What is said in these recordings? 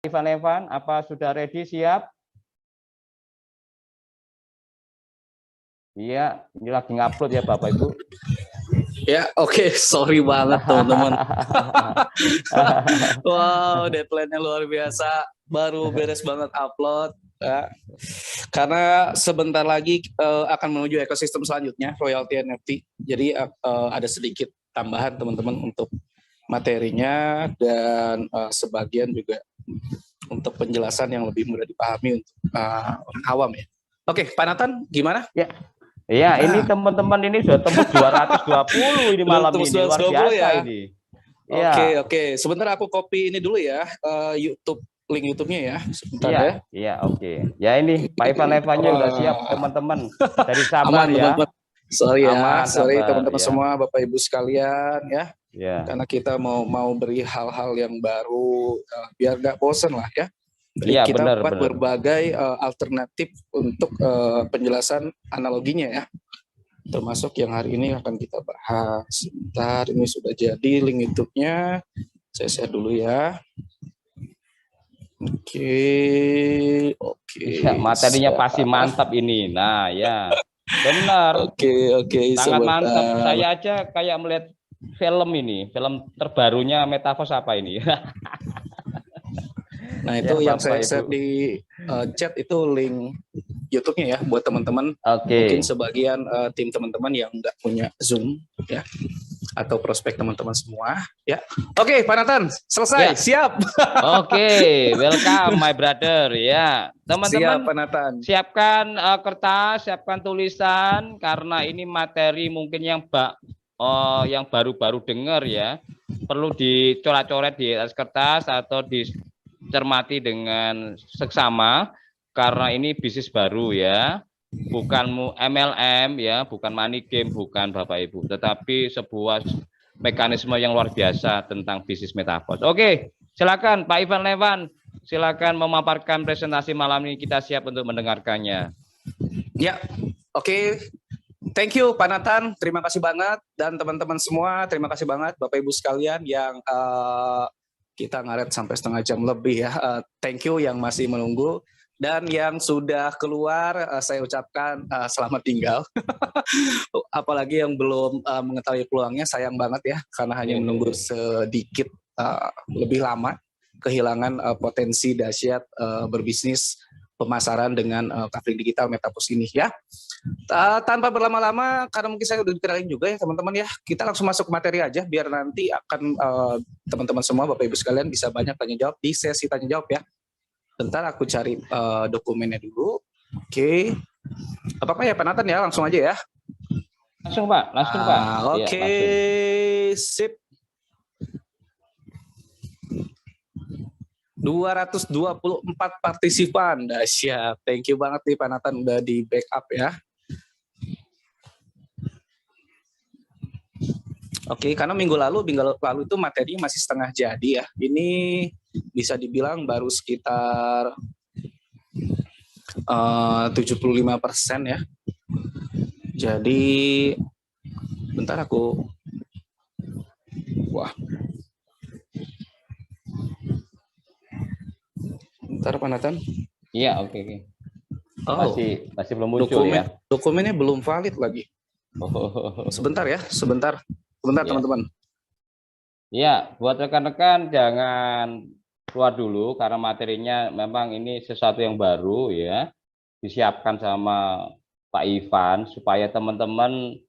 Evan, apa sudah ready, siap? Iya, ini lagi ngupload ya Bapak Ibu. Ya, oke. Sorry banget teman-teman. Wow, deadline-nya luar biasa. Baru beres banget upload. Ya. Karena sebentar lagi akan menuju ekosistem selanjutnya, royalty NFT. Jadi ada sedikit tambahan teman-teman untuk materinya dan sebagian juga untuk penjelasan yang lebih mudah dipahami untuk orang awam ya. Oke, Pak Nathan, gimana? Ya. Iya, ini teman-teman ini sudah tembus 220 ini malam ini, luar biasa ya? Ini. Ya. Oke. Sebentar aku copy ini dulu ya, link YouTube-nya ya. Sebentar iya, ya. Iya, oke. Ya ini Pak Evan-nya udah siap teman-teman. Dari sabar aman, ya. Teman-teman. Sorry Sorry teman-teman ya. semua, Bapak Ibu sekalian ya. Ya. Karena kita mau beri hal-hal yang baru, biar nggak bosen lah ya. Iya, kita benar, buat berbagai alternatif untuk penjelasan analoginya ya. Termasuk yang hari ini akan kita bahas. Sebentar, ini sudah jadi link YouTube-nya. Saya share dulu ya. Oke. Ya, materinya pasti mantap ini. Nah, ya. Benar. Oke. Sangat mantap. Saya aja kayak melihat film ini, film terbarunya Metaverse apa ini? Nah, itu ya, yang saya share di chat itu link YouTube-nya ya buat teman-teman. Mungkin sebagian tim teman-teman yang nggak punya Zoom ya, atau prospek teman-teman semua ya. Oke, Pak Nathan, selesai. Ya. Siap. Oke, welcome my brother ya. Teman-teman, siap, Pak Nathan. Siapkan kertas, siapkan tulisan karena ini materi mungkin yang baru-baru dengar ya. Perlu dicoret-coret di atas kertas atau dicermati dengan seksama karena ini bisnis baru ya. Bukan MLM ya, bukan money game, bukan Bapak Ibu, tetapi sebuah mekanisme yang luar biasa tentang bisnis metaverse. Oke, silakan Pak Ivan Levan, silakan memaparkan presentasi malam ini, kita siap untuk mendengarkannya. Ya, oke. Thank you Pak Nathan, terima kasih banget, dan teman-teman semua, terima kasih banget Bapak Ibu sekalian yang kita ngaret sampai setengah jam lebih ya. Thank you yang masih menunggu. Dan yang sudah keluar, saya ucapkan selamat tinggal. Apalagi yang belum mengetahui peluangnya, sayang banget ya, karena hanya menunggu sedikit lebih lama, kehilangan potensi dahsyat berbisnis pemasaran dengan coupling digital Metaverse ini ya. Tanpa berlama-lama, karena mungkin saya udah dikenalin juga ya teman-teman ya, kita langsung masuk ke materi aja, biar nanti akan teman-teman semua, Bapak Ibu sekalian bisa banyak tanya jawab di sesi tanya jawab ya. Bentar aku cari dokumennya dulu. Oke. Apa-apa ya Pak Nathan ya, langsung aja ya. Langsung Pak, Pak. Oke, sip. 224 partisipan, dahsyat. Thank you banget nih Pak Nathan udah di backup ya. Oke, karena minggu lalu itu materi masih setengah jadi ya. Ini bisa dibilang baru sekitar 75% ya. Jadi bentar aku bentar Pak Nathan. Iya, oke. Masih belum muncul ya. Dokumennya belum valid lagi. Sebentar ya, sebentar teman-teman. Iya, buat rekan-rekan jangan keluar dulu karena materinya memang ini sesuatu yang baru ya. Disiapkan sama Pak Ivan supaya teman-teman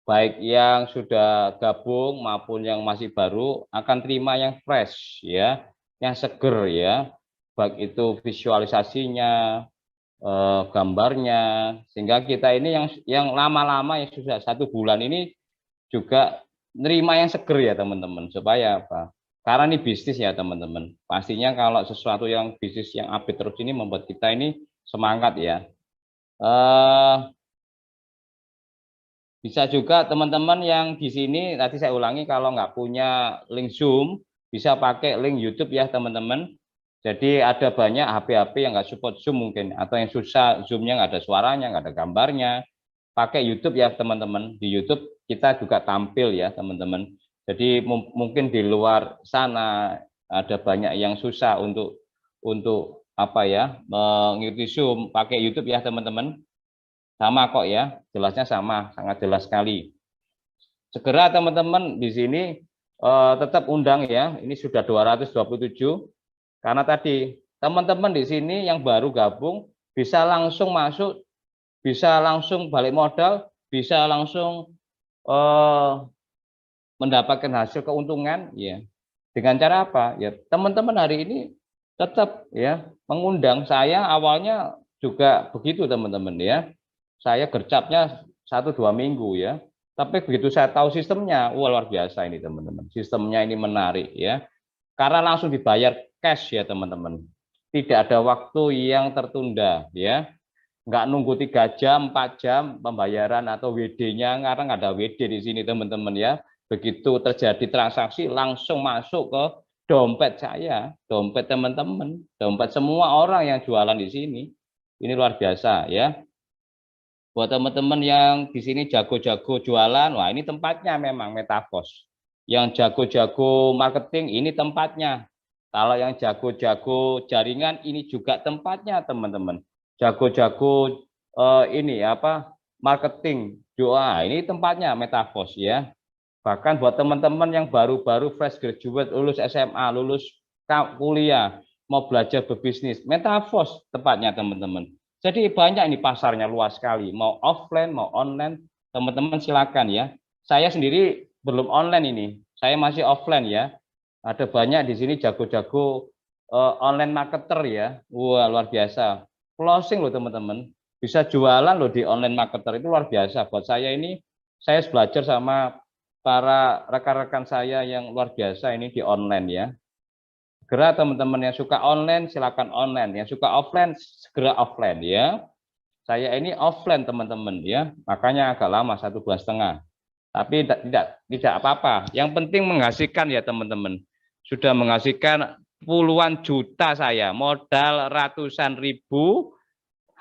baik yang sudah gabung maupun yang masih baru akan terima yang fresh ya, yang seger ya. Baik itu visualisasinya, gambarnya, sehingga kita ini yang lama-lama yang sudah 1 bulan ini juga nerima yang seger ya teman-teman, supaya apa? Karena ini bisnis ya teman-teman. Pastinya kalau sesuatu yang bisnis yang update terus ini membuat kita ini semangat ya. Bisa juga teman-teman yang di sini, tadi saya ulangi, kalau nggak punya link Zoom, bisa pakai link YouTube ya teman-teman. Jadi ada banyak HP-HP yang nggak support Zoom mungkin, atau yang susah Zoom-nya nggak ada suaranya, nggak ada gambarnya. Pakai YouTube ya teman-teman. Di YouTube kita juga tampil ya teman-teman. Jadi mungkin di luar sana ada banyak yang susah untuk untuk apa ya, mengikuti Zoom pakai YouTube ya teman-teman. Sama kok ya, jelasnya sama, sangat jelas sekali. Segera teman-teman di sini tetap undang ya, ini sudah 227, karena tadi teman-teman di sini yang baru gabung bisa langsung masuk, bisa langsung balik modal, bisa langsung mendapatkan hasil keuntungan ya. Dengan cara apa? Ya, teman-teman hari ini tetap ya mengundang saya, awalnya juga begitu teman-teman ya. Saya gercapnya 1-2 minggu ya. Tapi begitu saya tahu sistemnya, wah luar biasa ini teman-teman. Sistemnya ini menarik ya. Karena langsung dibayar cash ya teman-teman. Tidak ada waktu yang tertunda ya. Nggak nunggu 3 jam, 4 jam pembayaran atau WD-nya, karena nggak ada WD di sini teman-teman ya. Begitu terjadi transaksi langsung masuk ke dompet saya, dompet teman-teman, dompet semua orang yang jualan di sini. Ini luar biasa ya. Buat teman-teman yang di sini jago-jago jualan, wah ini tempatnya memang Metavos. Yang jago-jago marketing, ini tempatnya. Kalau yang jago-jago jaringan, ini juga tempatnya teman-teman. Jago-jago ini apa, marketing, doa, ini tempatnya Metavos ya. Bahkan buat teman-teman yang baru-baru fresh graduate, lulus SMA, lulus kuliah, mau belajar berbisnis, Metavos tempatnya teman-teman. Jadi banyak ini, pasarnya luas sekali, mau offline mau online, teman-teman silakan ya. Saya sendiri belum online ini, saya masih offline ya. Ada banyak di sini jago-jago online marketer ya. Wah luar biasa, closing loh teman-teman, bisa jualan loh di online marketer, itu luar biasa. Buat saya ini, saya belajar sama para rekan-rekan saya yang luar biasa ini di online ya. Segera teman-teman yang suka online silakan online, yang suka offline segera offline ya. Saya ini offline teman-teman ya, makanya agak lama 1,5 bulan. Tapi tidak apa-apa. Yang penting menghasilkan ya teman-teman. Sudah menghasilkan puluhan juta saya, modal ratusan ribu,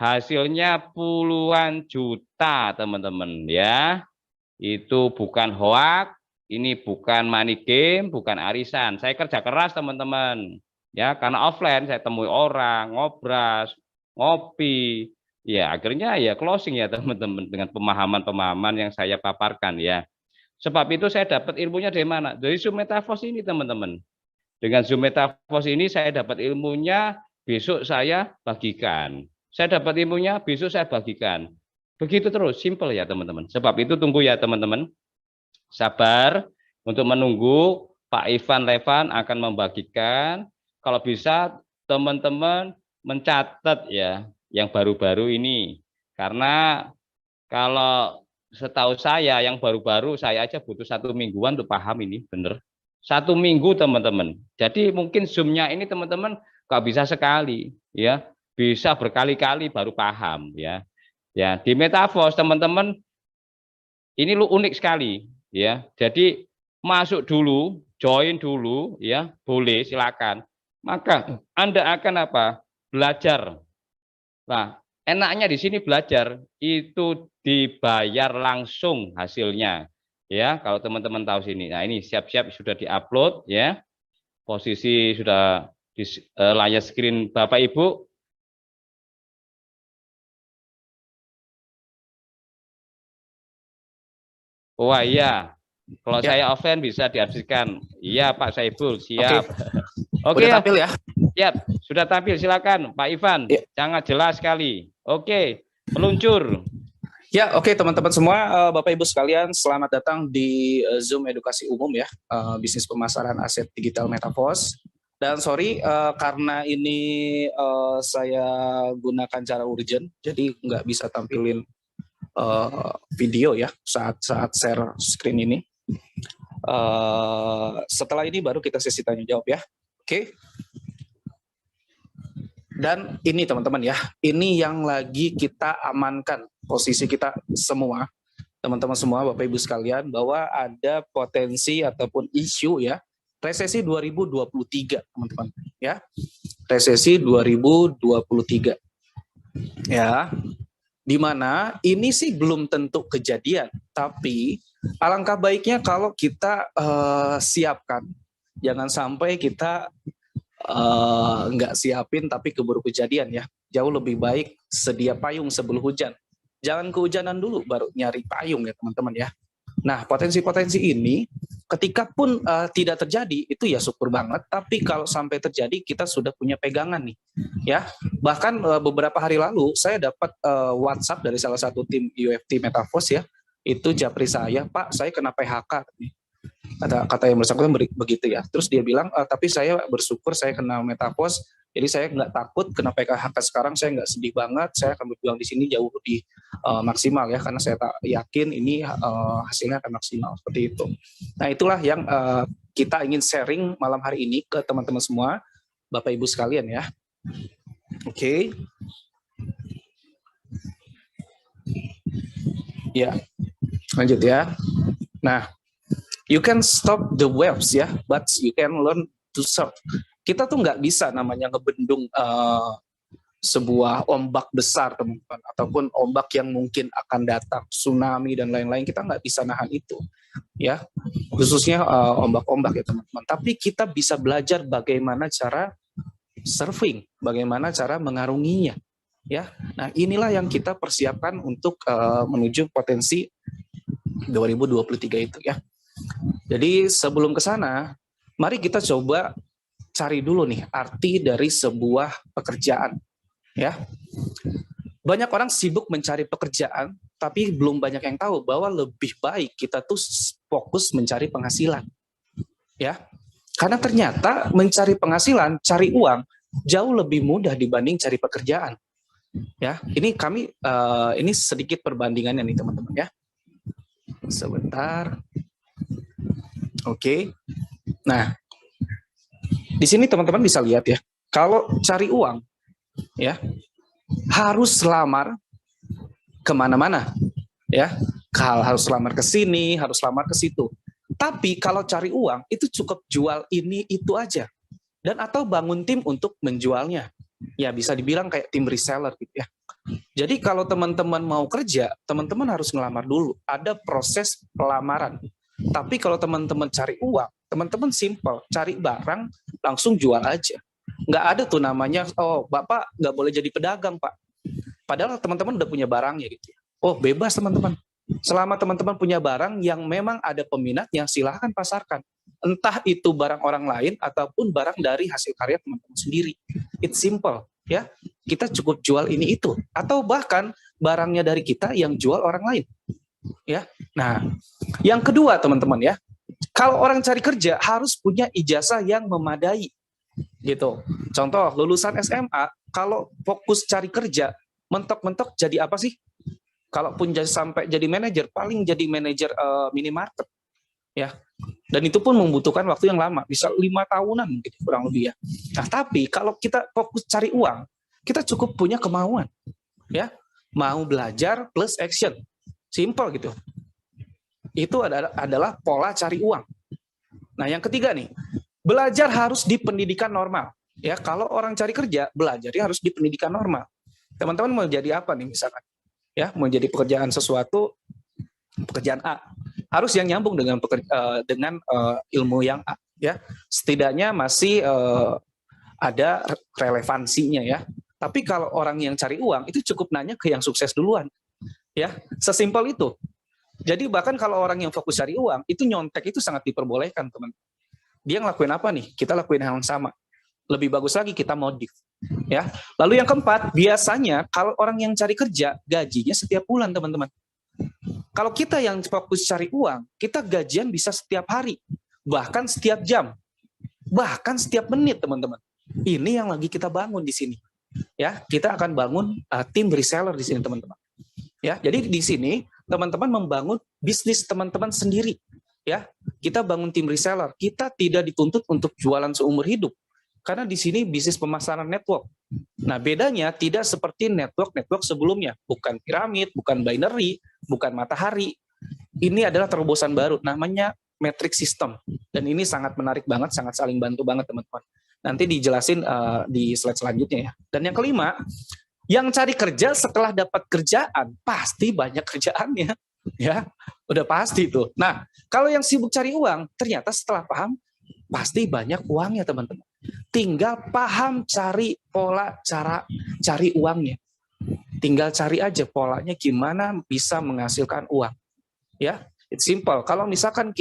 hasilnya puluhan juta teman-teman ya. Itu bukan hoax, ini bukan money game, bukan arisan. Saya kerja keras teman-teman. Ya, karena offline saya temui orang, ngobras, ngopi. Ya, akhirnya ya closing ya teman-teman dengan pemahaman-pemahaman yang saya paparkan ya. Sebab itu saya dapat ilmunya dari mana? Dari Zoom Metavos ini teman-teman. Dengan Zoom Metavos ini saya dapat ilmunya, besok saya bagikan. Saya dapat ilmunya, besok saya bagikan. Begitu terus, simple ya teman-teman. Sebab itu tunggu ya teman-teman. Sabar untuk menunggu Pak Ivan Levan akan membagikan. Kalau bisa teman-teman mencatat ya yang baru-baru ini. Karena kalau setahu saya yang baru-baru saya aja butuh 1 mingguan untuk paham ini bener. 1 minggu teman-teman. Jadi mungkin Zoom-nya ini teman-teman nggak bisa sekali ya. Bisa berkali-kali baru paham ya. Ya, di Metavos teman-teman ini lu unik sekali ya. Jadi masuk dulu, join dulu ya, boleh silakan. Maka Anda akan apa? Belajar. Nah, enaknya di sini belajar itu dibayar langsung hasilnya. Ya, kalau teman-teman tahu sini. Nah, ini siap-siap sudah diupload ya. Posisi sudah di layar screen Bapak Ibu. Wah iya, kalau Ya. saya offline bisa diartikan. Iya Pak Saiful, Oke. siap. Oke Udah ya, tampil ya? siap. Sudah tampil, silakan Pak Ivan. Ya. Sangat jelas sekali. Oke, meluncur. Ya, oke teman-teman semua, Bapak Ibu sekalian, selamat datang di Zoom Edukasi Umum ya, bisnis pemasaran aset digital Metavos. Dan sorry karena ini saya gunakan cara urgent, jadi nggak bisa tampilin video ya saat share screen ini. Setelah ini baru kita sesi tanya jawab ya. Oke. Dan ini teman-teman ya, ini yang lagi kita amankan posisi kita semua, teman-teman semua, Bapak Ibu sekalian, bahwa ada potensi ataupun isu ya, resesi 2023 teman-teman ya, resesi 2023 ya, dimana ini sih belum tentu kejadian, tapi alangkah baiknya kalau kita siapkan, jangan sampai kita nggak siapin tapi keburu kejadian ya. Jauh lebih baik sedia payung sebelum hujan. Jangan kehujanan dulu baru nyari payung ya teman-teman ya. Nah, potensi-potensi ini ketika pun tidak terjadi itu ya syukur banget, tapi kalau sampai terjadi kita sudah punya pegangan nih. Ya. Bahkan beberapa hari lalu saya dapat WhatsApp dari salah satu tim UFT Metaverse ya. Itu japri saya, "Pak, saya kena PHK." Kata yang bersangkutan begitu ya. Terus dia bilang, "Tapi saya bersyukur saya kena Metaverse, jadi saya nggak takut kena PHK sekarang, saya nggak sedih banget, saya akan berjuang di sini jauh lebih maksimal ya, karena saya tak yakin ini hasilnya akan maksimal." Seperti itu. Nah, itulah yang kita ingin sharing malam hari ini ke teman-teman semua, Bapak Ibu sekalian ya. Oke. Ya, lanjut ya. Nah, you can stop the waves ya, but you can learn to surf. Kita tuh nggak bisa namanya ngebendung sebuah ombak besar teman-teman, ataupun ombak yang mungkin akan datang, tsunami dan lain-lain, kita nggak bisa nahan itu ya, khususnya ombak-ombak ya teman-teman. Tapi kita bisa belajar bagaimana cara surfing, bagaimana cara mengarunginya ya. Nah, inilah yang kita persiapkan untuk menuju potensi 2023 itu ya. Jadi sebelum ke sana, mari kita coba cari dulu nih arti dari sebuah pekerjaan. Ya, banyak orang sibuk mencari pekerjaan, tapi belum banyak yang tahu bahwa lebih baik kita tuh fokus mencari penghasilan. Ya, karena ternyata mencari penghasilan, cari uang jauh lebih mudah dibanding cari pekerjaan. Ya, ini kami ini sedikit perbandingannya nih teman-teman ya. Sebentar. Oke. Nah, di sini teman-teman bisa lihat ya, kalau cari uang, ya harus lamar kemana-mana, ya. Harus lamar ke sini, harus lamar ke situ. Tapi kalau cari uang itu cukup jual ini itu aja, dan atau bangun tim untuk menjualnya. Ya bisa dibilang kayak tim reseller gitu ya. Jadi kalau teman-teman mau kerja, teman-teman harus ngelamar dulu. Ada proses pelamaran. Tapi kalau teman-teman cari uang, teman-teman simple, cari barang, langsung jual aja. Nggak ada tuh namanya, "Oh, Bapak nggak boleh jadi pedagang, Pak." Padahal teman-teman udah punya barangnya gitu. Oh, bebas teman-teman. Selama teman-teman punya barang yang memang ada peminatnya, silahkan pasarkan. Entah itu barang orang lain ataupun barang dari hasil karya teman-teman sendiri. It's simple, ya. Kita cukup jual ini itu. Atau bahkan barangnya dari kita yang jual orang lain. Ya. Nah, yang kedua teman-teman ya, kalau orang cari kerja harus punya ijazah yang memadai gitu. Contoh lulusan SMA kalau fokus cari kerja, mentok-mentok jadi apa sih? Kalaupun sampai jadi manajer, paling jadi manajer minimarket ya. Dan itu pun membutuhkan waktu yang lama, bisa 5 tahunan mungkin kurang lebih ya. Nah, tapi kalau kita fokus cari uang, kita cukup punya kemauan ya, mau belajar plus action. Simple gitu. Itu adalah pola cari uang. Nah, yang ketiga nih, belajar harus di pendidikan normal. Ya, kalau orang cari kerja, belajarnya harus di pendidikan normal. Teman-teman mau jadi apa nih misalkan? Ya, mau jadi pekerjaan sesuatu, pekerjaan A, harus yang nyambung dengan ilmu yang A. Ya, setidaknya masih ada relevansinya ya. Tapi kalau orang yang cari uang itu cukup nanya ke yang sukses duluan. Ya, sesimpel itu. Jadi bahkan kalau orang yang fokus cari uang, itu nyontek itu sangat diperbolehkan, teman. Dia ngelakuin apa nih? Kita lakuin hal yang sama. Lebih bagus lagi kita modif. Ya. Lalu yang keempat, biasanya kalau orang yang cari kerja, gajinya setiap bulan, teman-teman. Kalau kita yang fokus cari uang, kita gajian bisa setiap hari, bahkan setiap jam, bahkan setiap menit, teman-teman. Ini yang lagi kita bangun di sini. Ya, kita akan bangun tim reseller di sini, teman-teman. Ya, jadi di sini teman-teman membangun bisnis teman-teman sendiri. Ya, kita bangun tim reseller. Kita tidak dituntut untuk jualan seumur hidup. Karena di sini bisnis pemasaran network. Nah, bedanya tidak seperti network sebelumnya. Bukan piramid, bukan binary, bukan matahari. Ini adalah terobosan baru, namanya metric system. Dan ini sangat menarik banget, sangat saling bantu banget teman-teman. Nanti dijelasin di slide selanjutnya ya. Dan yang kelima, yang cari kerja setelah dapat kerjaan, pasti banyak kerjaannya. Ya, udah pasti tuh. Nah, kalau yang sibuk cari uang, ternyata setelah paham, pasti banyak uangnya teman-teman. Tinggal paham cari pola cara cari uangnya. Tinggal cari aja polanya gimana bisa menghasilkan uang. Ya, it's simple. Kalau misalkan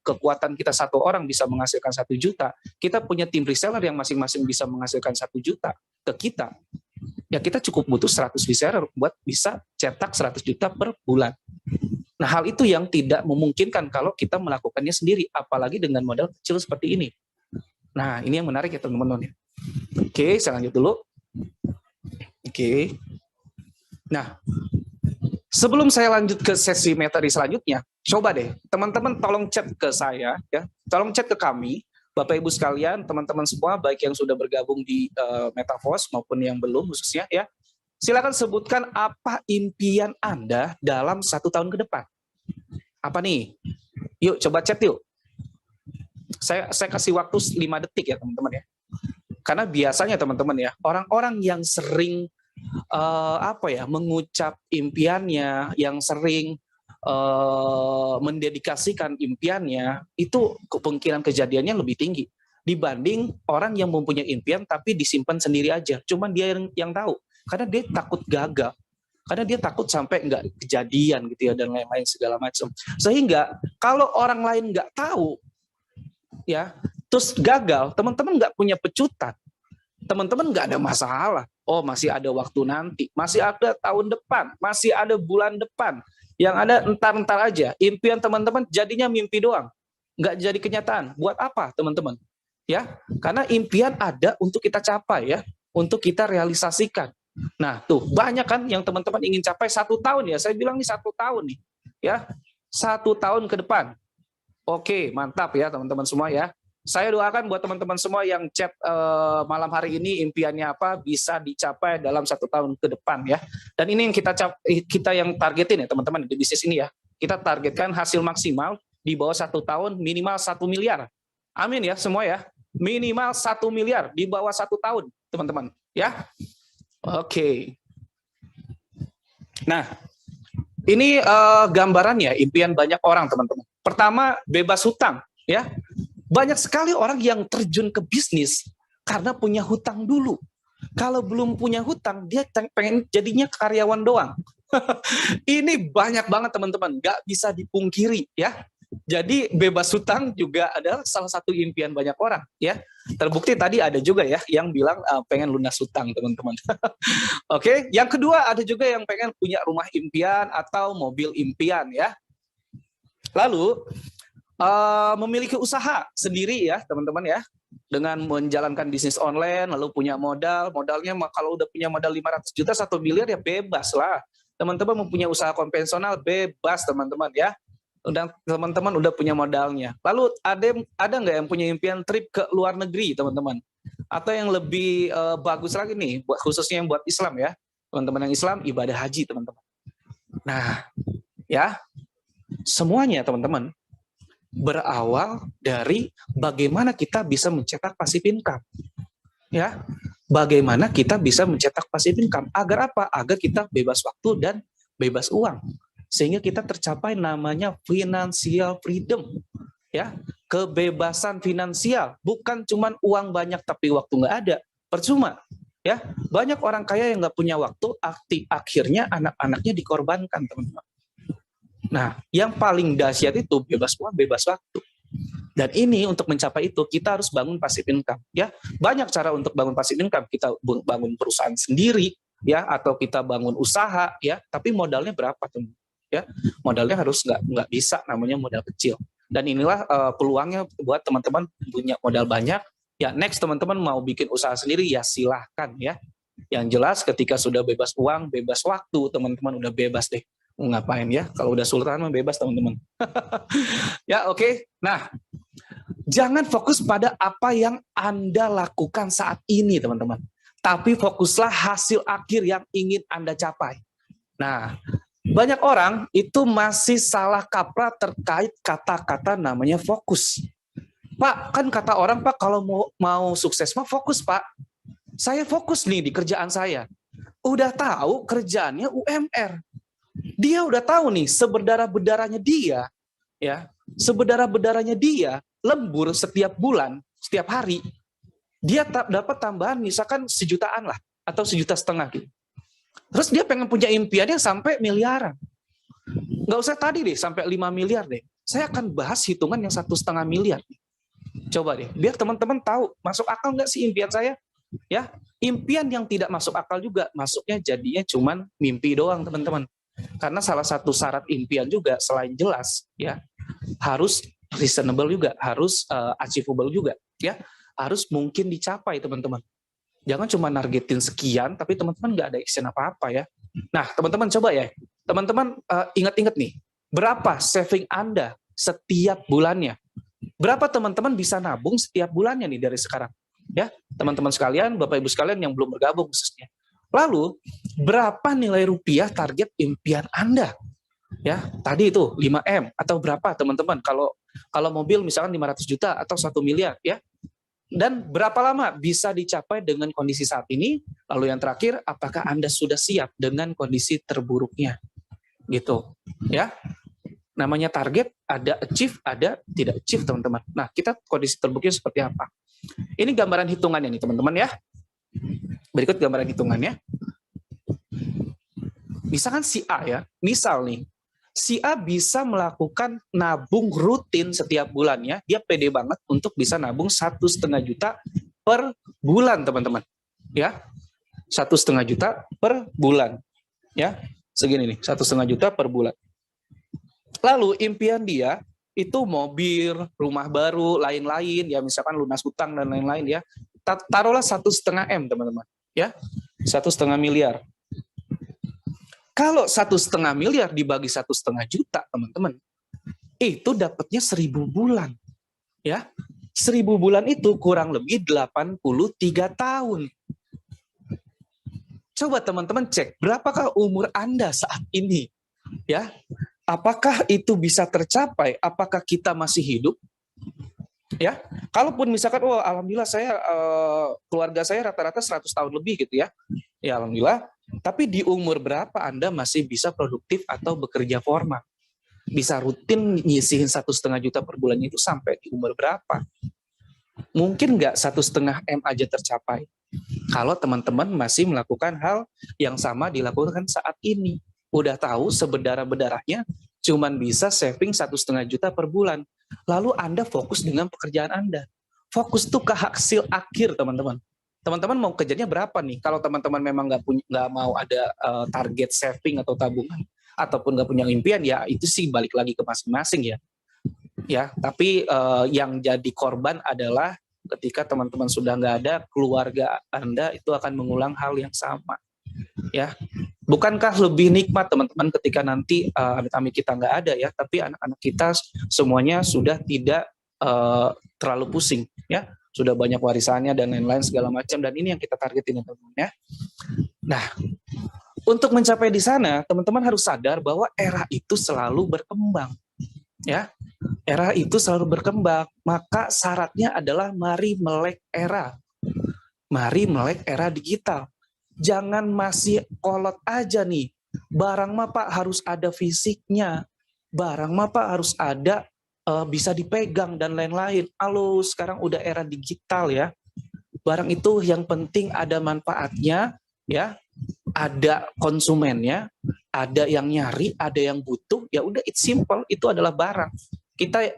kekuatan kita satu orang bisa menghasilkan 1 juta, kita punya tim reseller yang masing-masing bisa menghasilkan 1 juta ke kita. Ya kita cukup butuh 100 reseller buat bisa cetak 100 juta per bulan. Nah, hal itu yang tidak memungkinkan kalau kita melakukannya sendiri, apalagi dengan modal kecil seperti ini. Nah, ini yang menarik ya teman-teman. Oke, saya lanjut dulu. Oke. Nah, sebelum saya lanjut ke sesi materi selanjutnya, coba deh teman-teman tolong chat ke saya, ya, tolong chat ke kami, Bapak Ibu sekalian, teman-teman semua, baik yang sudah bergabung di Metaverse maupun yang belum khususnya, ya. Silakan sebutkan apa impian Anda dalam 1 tahun ke depan. Apa nih? Yuk coba chat yuk. Saya kasih waktu 5 detik ya teman-teman ya. Karena biasanya teman-teman ya, orang-orang yang sering mengucap impiannya, yang sering mendedikasikan impiannya, itu kemungkinan kejadiannya lebih tinggi dibanding orang yang mempunyai impian tapi disimpan sendiri aja. Cuman dia yang tahu, karena dia takut gagal, karena dia takut sampai nggak kejadian gitu ya, dan lain-lain segala macam. Sehingga kalau orang lain nggak tahu, ya, terus gagal, teman-teman nggak punya pecutan, teman-teman nggak ada masalah. Oh, masih ada waktu nanti, masih ada tahun depan, masih ada bulan depan. Yang ada entar-entar aja. Impian teman-teman jadinya mimpi doang, nggak jadi kenyataan. Buat apa teman-teman? Ya, karena impian ada untuk kita capai ya, untuk kita realisasikan. Nah, tuh banyak kan yang teman-teman ingin capai 1 tahun ya. Saya bilang nih 1 tahun nih, ya, 1 tahun ke depan. Oke, mantap ya teman-teman semua ya. Saya doakan buat teman-teman semua yang chat malam hari ini impiannya apa bisa dicapai dalam 1 tahun ke depan ya. Dan ini yang kita yang targetin ya teman-teman di bisnis ini ya. Kita targetkan hasil maksimal di bawah 1 tahun minimal 1 miliar. Amin ya semua ya. Minimal 1 miliar di bawah 1 tahun teman-teman ya. Oke. Nah, ini gambarannya impian banyak orang teman-teman. Pertama, bebas hutang ya. Banyak sekali orang yang terjun ke bisnis karena punya hutang dulu. Kalau belum punya hutang, dia pengen jadinya karyawan doang. Ini banyak banget teman-teman, nggak bisa dipungkiri ya. Jadi bebas hutang juga adalah salah satu impian banyak orang ya. Terbukti tadi ada juga ya yang bilang pengen lunas hutang teman-teman. Oke, yang kedua ada juga yang pengen punya rumah impian atau mobil impian ya. Lalu memiliki usaha sendiri ya teman-teman ya, dengan menjalankan bisnis online, lalu punya modalnya kalau udah punya modal 500 juta 1 miliar ya bebas lah teman-teman. Mempunyai usaha konvensional bebas teman-teman ya, teman-teman udah punya modalnya. Lalu ada nggak yang punya impian trip ke luar negeri teman-teman, atau yang lebih bagus lagi nih khususnya yang buat Islam ya teman-teman, yang Islam ibadah haji teman-teman. Nah ya, semuanya teman-teman berawal dari bagaimana kita bisa mencetak passive income. Ya, bagaimana kita bisa mencetak passive income agar apa? Agar kita bebas waktu dan bebas uang. Sehingga kita tercapai namanya financial freedom. Ya, kebebasan finansial, bukan cuman uang banyak tapi waktu nggak ada. Percuma. Ya, banyak orang kaya yang nggak punya waktu, akhirnya anak-anaknya dikorbankan, teman-teman. Nah, yang paling dahsyat itu bebas uang, bebas waktu. Dan ini untuk mencapai itu kita harus bangun passive income. Ya, banyak cara untuk bangun passive income. Kita bangun perusahaan sendiri, ya, atau kita bangun usaha, ya. Tapi modalnya berapa, teman? Ya, modalnya harus nggak bisa namanya modal kecil. Dan inilah peluangnya buat teman-teman punya modal banyak. Ya, next teman-teman mau bikin usaha sendiri, ya silahkan ya. Yang jelas ketika sudah bebas uang, bebas waktu, teman-teman udah bebas deh. Ngapain ya, kalau udah sultan mah bebas teman-teman. Ya oke. Nah, jangan fokus pada apa yang Anda lakukan saat ini teman-teman, tapi fokuslah hasil akhir yang ingin Anda capai. Nah, banyak orang itu masih salah kaprah terkait kata-kata namanya fokus. Pak, kan kata orang Pak kalau mau sukses mah fokus Pak. Saya fokus nih di kerjaan saya. Udah tahu kerjaannya UMR. Dia udah tahu nih seberdarah-berdarahnya dia, ya, seberdarah-berdarahnya dia lembur setiap bulan, setiap hari. dia dapat tambahan misalkan 1 jutaan lah, atau 1,5 juta gitu. Terus dia pengen punya impiannya sampai miliaran. Nggak usah tadi deh, sampai 5 miliar deh. Saya akan bahas hitungan yang 1,5 miliar. Coba deh, biar teman-teman tahu masuk akal nggak sih impian saya? Ya, impian yang tidak masuk akal juga masuknya jadinya cuman mimpi doang, teman-teman. Karena salah satu syarat impian juga selain jelas, ya, harus reasonable juga, harus achievable juga, ya, harus mungkin dicapai, teman-teman. Jangan cuma nargetin sekian, tapi teman-teman nggak ada action apa-apa ya. Nah, teman-teman coba ya, teman-teman ingat-ingat nih, berapa saving Anda setiap bulannya? Berapa teman-teman bisa nabung setiap bulannya nih dari sekarang? Ya, teman-teman sekalian, Bapak Ibu sekalian yang belum bergabung khususnya. Lalu, berapa nilai rupiah target impian Anda? Ya, tadi itu 5M atau berapa teman-teman? Kalau mobil misalkan 500 juta atau 1 miliar ya. Dan berapa lama bisa dicapai dengan kondisi saat ini? Lalu yang terakhir, apakah Anda sudah siap dengan kondisi terburuknya? Gitu. Ya. Namanya target, ada achieve, ada tidak achieve, teman-teman. Nah, kita kondisi terburuknya seperti apa? Ini gambaran hitungannya nih, teman-teman ya. Berikut gambaran hitungannya. Misalkan si A ya, misal nih, si A bisa melakukan nabung rutin setiap bulannya, dia pede banget untuk bisa nabung 1,5 juta per bulan, teman-teman. Ya, 1,5 juta per bulan. Ya, segini nih, 1,5 juta per bulan. Lalu impian dia itu mobil, rumah baru, lain-lain, ya misalkan lunas hutang dan lain-lain ya. Taruhlah 1,5 M, teman-teman. Ya, 1,5 miliar. Kalau 1,5 miliar dibagi 1,5 juta, teman-teman, itu dapatnya 1.000 bulan. Ya, 1.000 bulan itu kurang lebih 83 tahun. Coba teman-teman cek, berapakah umur Anda saat ini? Ya, apakah itu bisa tercapai? Apakah kita masih hidup? Ya, kalaupun misalkan, oh alhamdulillah saya keluarga saya rata-rata 100 tahun lebih gitu ya. Ya alhamdulillah. Tapi di umur berapa Anda masih bisa produktif atau bekerja formal? Bisa rutin nyisihin 1,5 juta per bulan itu sampai di umur berapa? Mungkin nggak 1,5 M aja tercapai. Kalau teman-teman masih melakukan hal yang sama dilakukan saat ini. Udah tahu seberdarah-berdarahnya cuman bisa saving 1,5 juta per bulan. Lalu Anda fokus dengan pekerjaan Anda. Fokus tuh ke hasil akhir, teman-teman. Teman-teman mau kerjanya berapa nih? Kalau teman-teman memang nggak mau ada target saving atau tabungan, ataupun nggak punya impian, ya itu sih balik lagi ke masing-masing ya. Ya, tapi yang jadi korban adalah ketika teman-teman sudah nggak ada, keluarga Anda itu akan mengulang hal yang sama. Ya, bukankah lebih nikmat teman-teman ketika nanti amit-amit kita nggak ada ya, tapi anak-anak kita semuanya sudah tidak terlalu pusing ya, sudah banyak warisannya dan lain-lain segala macam, dan ini yang kita targetin teman-teman ya. Nah, untuk mencapai di sana teman-teman harus sadar bahwa era itu selalu berkembang ya. Era itu selalu berkembang, maka syaratnya adalah mari melek era. Mari melek era digital. Jangan masih kolot aja nih. Barang mah Pak harus ada fisiknya. Barang mah Pak harus ada bisa dipegang dan lain-lain. Halo, sekarang udah era digital ya. Barang itu yang penting ada manfaatnya ya. Ada konsumennya, ada yang nyari, ada yang butuh. Ya udah, it's simple, itu adalah barang.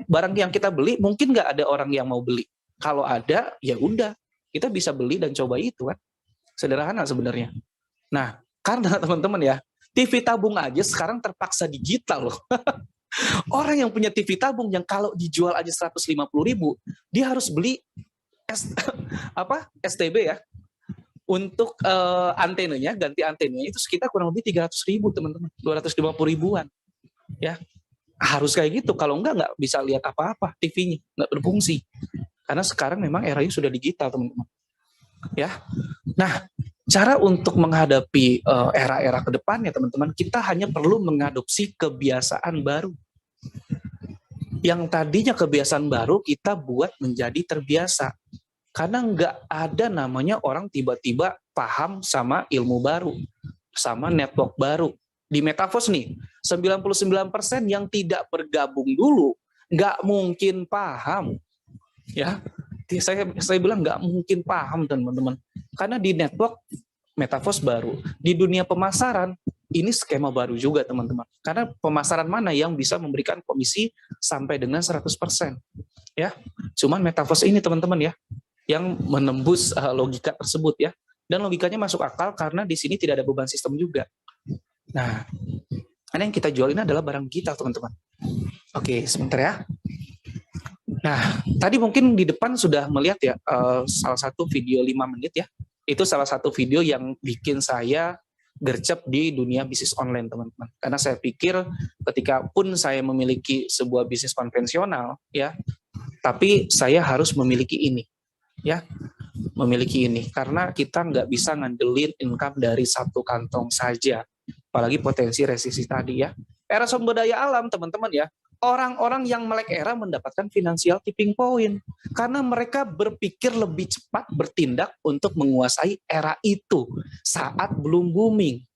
Barang yang kita beli mungkin nggak ada orang yang mau beli. Kalau ada, ya udah, kita bisa beli dan coba itu kan. Sederhana sebenarnya. Nah, karena teman-teman ya, TV tabung aja sekarang terpaksa digital loh. Orang yang punya TV tabung yang kalau dijual aja 150.000, dia harus beli STB ya. Untuk antenanya, ganti antenanya itu sekitar kurang lebih 300.000 teman-teman, 250.000-an. Ya, harus kayak gitu. Kalau nggak bisa lihat apa-apa, TV-nya nggak berfungsi. Karena sekarang memang eranya sudah digital teman-teman. Ya, nah cara untuk menghadapi era-era ke depannya teman-teman, kita hanya perlu mengadopsi kebiasaan baru. Yang tadinya kebiasaan baru kita buat menjadi terbiasa. Karena nggak ada namanya orang tiba-tiba paham sama ilmu baru, sama network baru. Di Metaverse nih, 99% yang tidak bergabung dulu nggak mungkin paham. Ya, Saya bilang nggak mungkin paham teman-teman. Karena di network metaverse baru, di dunia pemasaran ini skema baru juga teman-teman. Karena pemasaran mana yang bisa memberikan komisi sampai dengan 100%. Ya, cuman metaverse ini teman-teman ya, yang menembus logika tersebut ya. Dan logikanya masuk akal karena di sini tidak ada beban sistem juga. Nah, karena yang kita jual ini adalah barang kita teman-teman. Oke, sebentar ya. Nah, tadi mungkin di depan sudah melihat ya salah satu video 5 menit ya. Itu salah satu video yang bikin saya gercep di dunia bisnis online teman-teman. Karena saya pikir ketika pun saya memiliki sebuah bisnis konvensional ya, tapi saya harus memiliki ini ya, memiliki ini karena kita nggak bisa ngandelin income dari satu kantong saja, apalagi potensi resisi tadi ya. Era sumber daya alam teman-teman ya, orang-orang yang melek era mendapatkan financial tipping point karena mereka berpikir lebih cepat bertindak untuk menguasai era itu saat belum booming.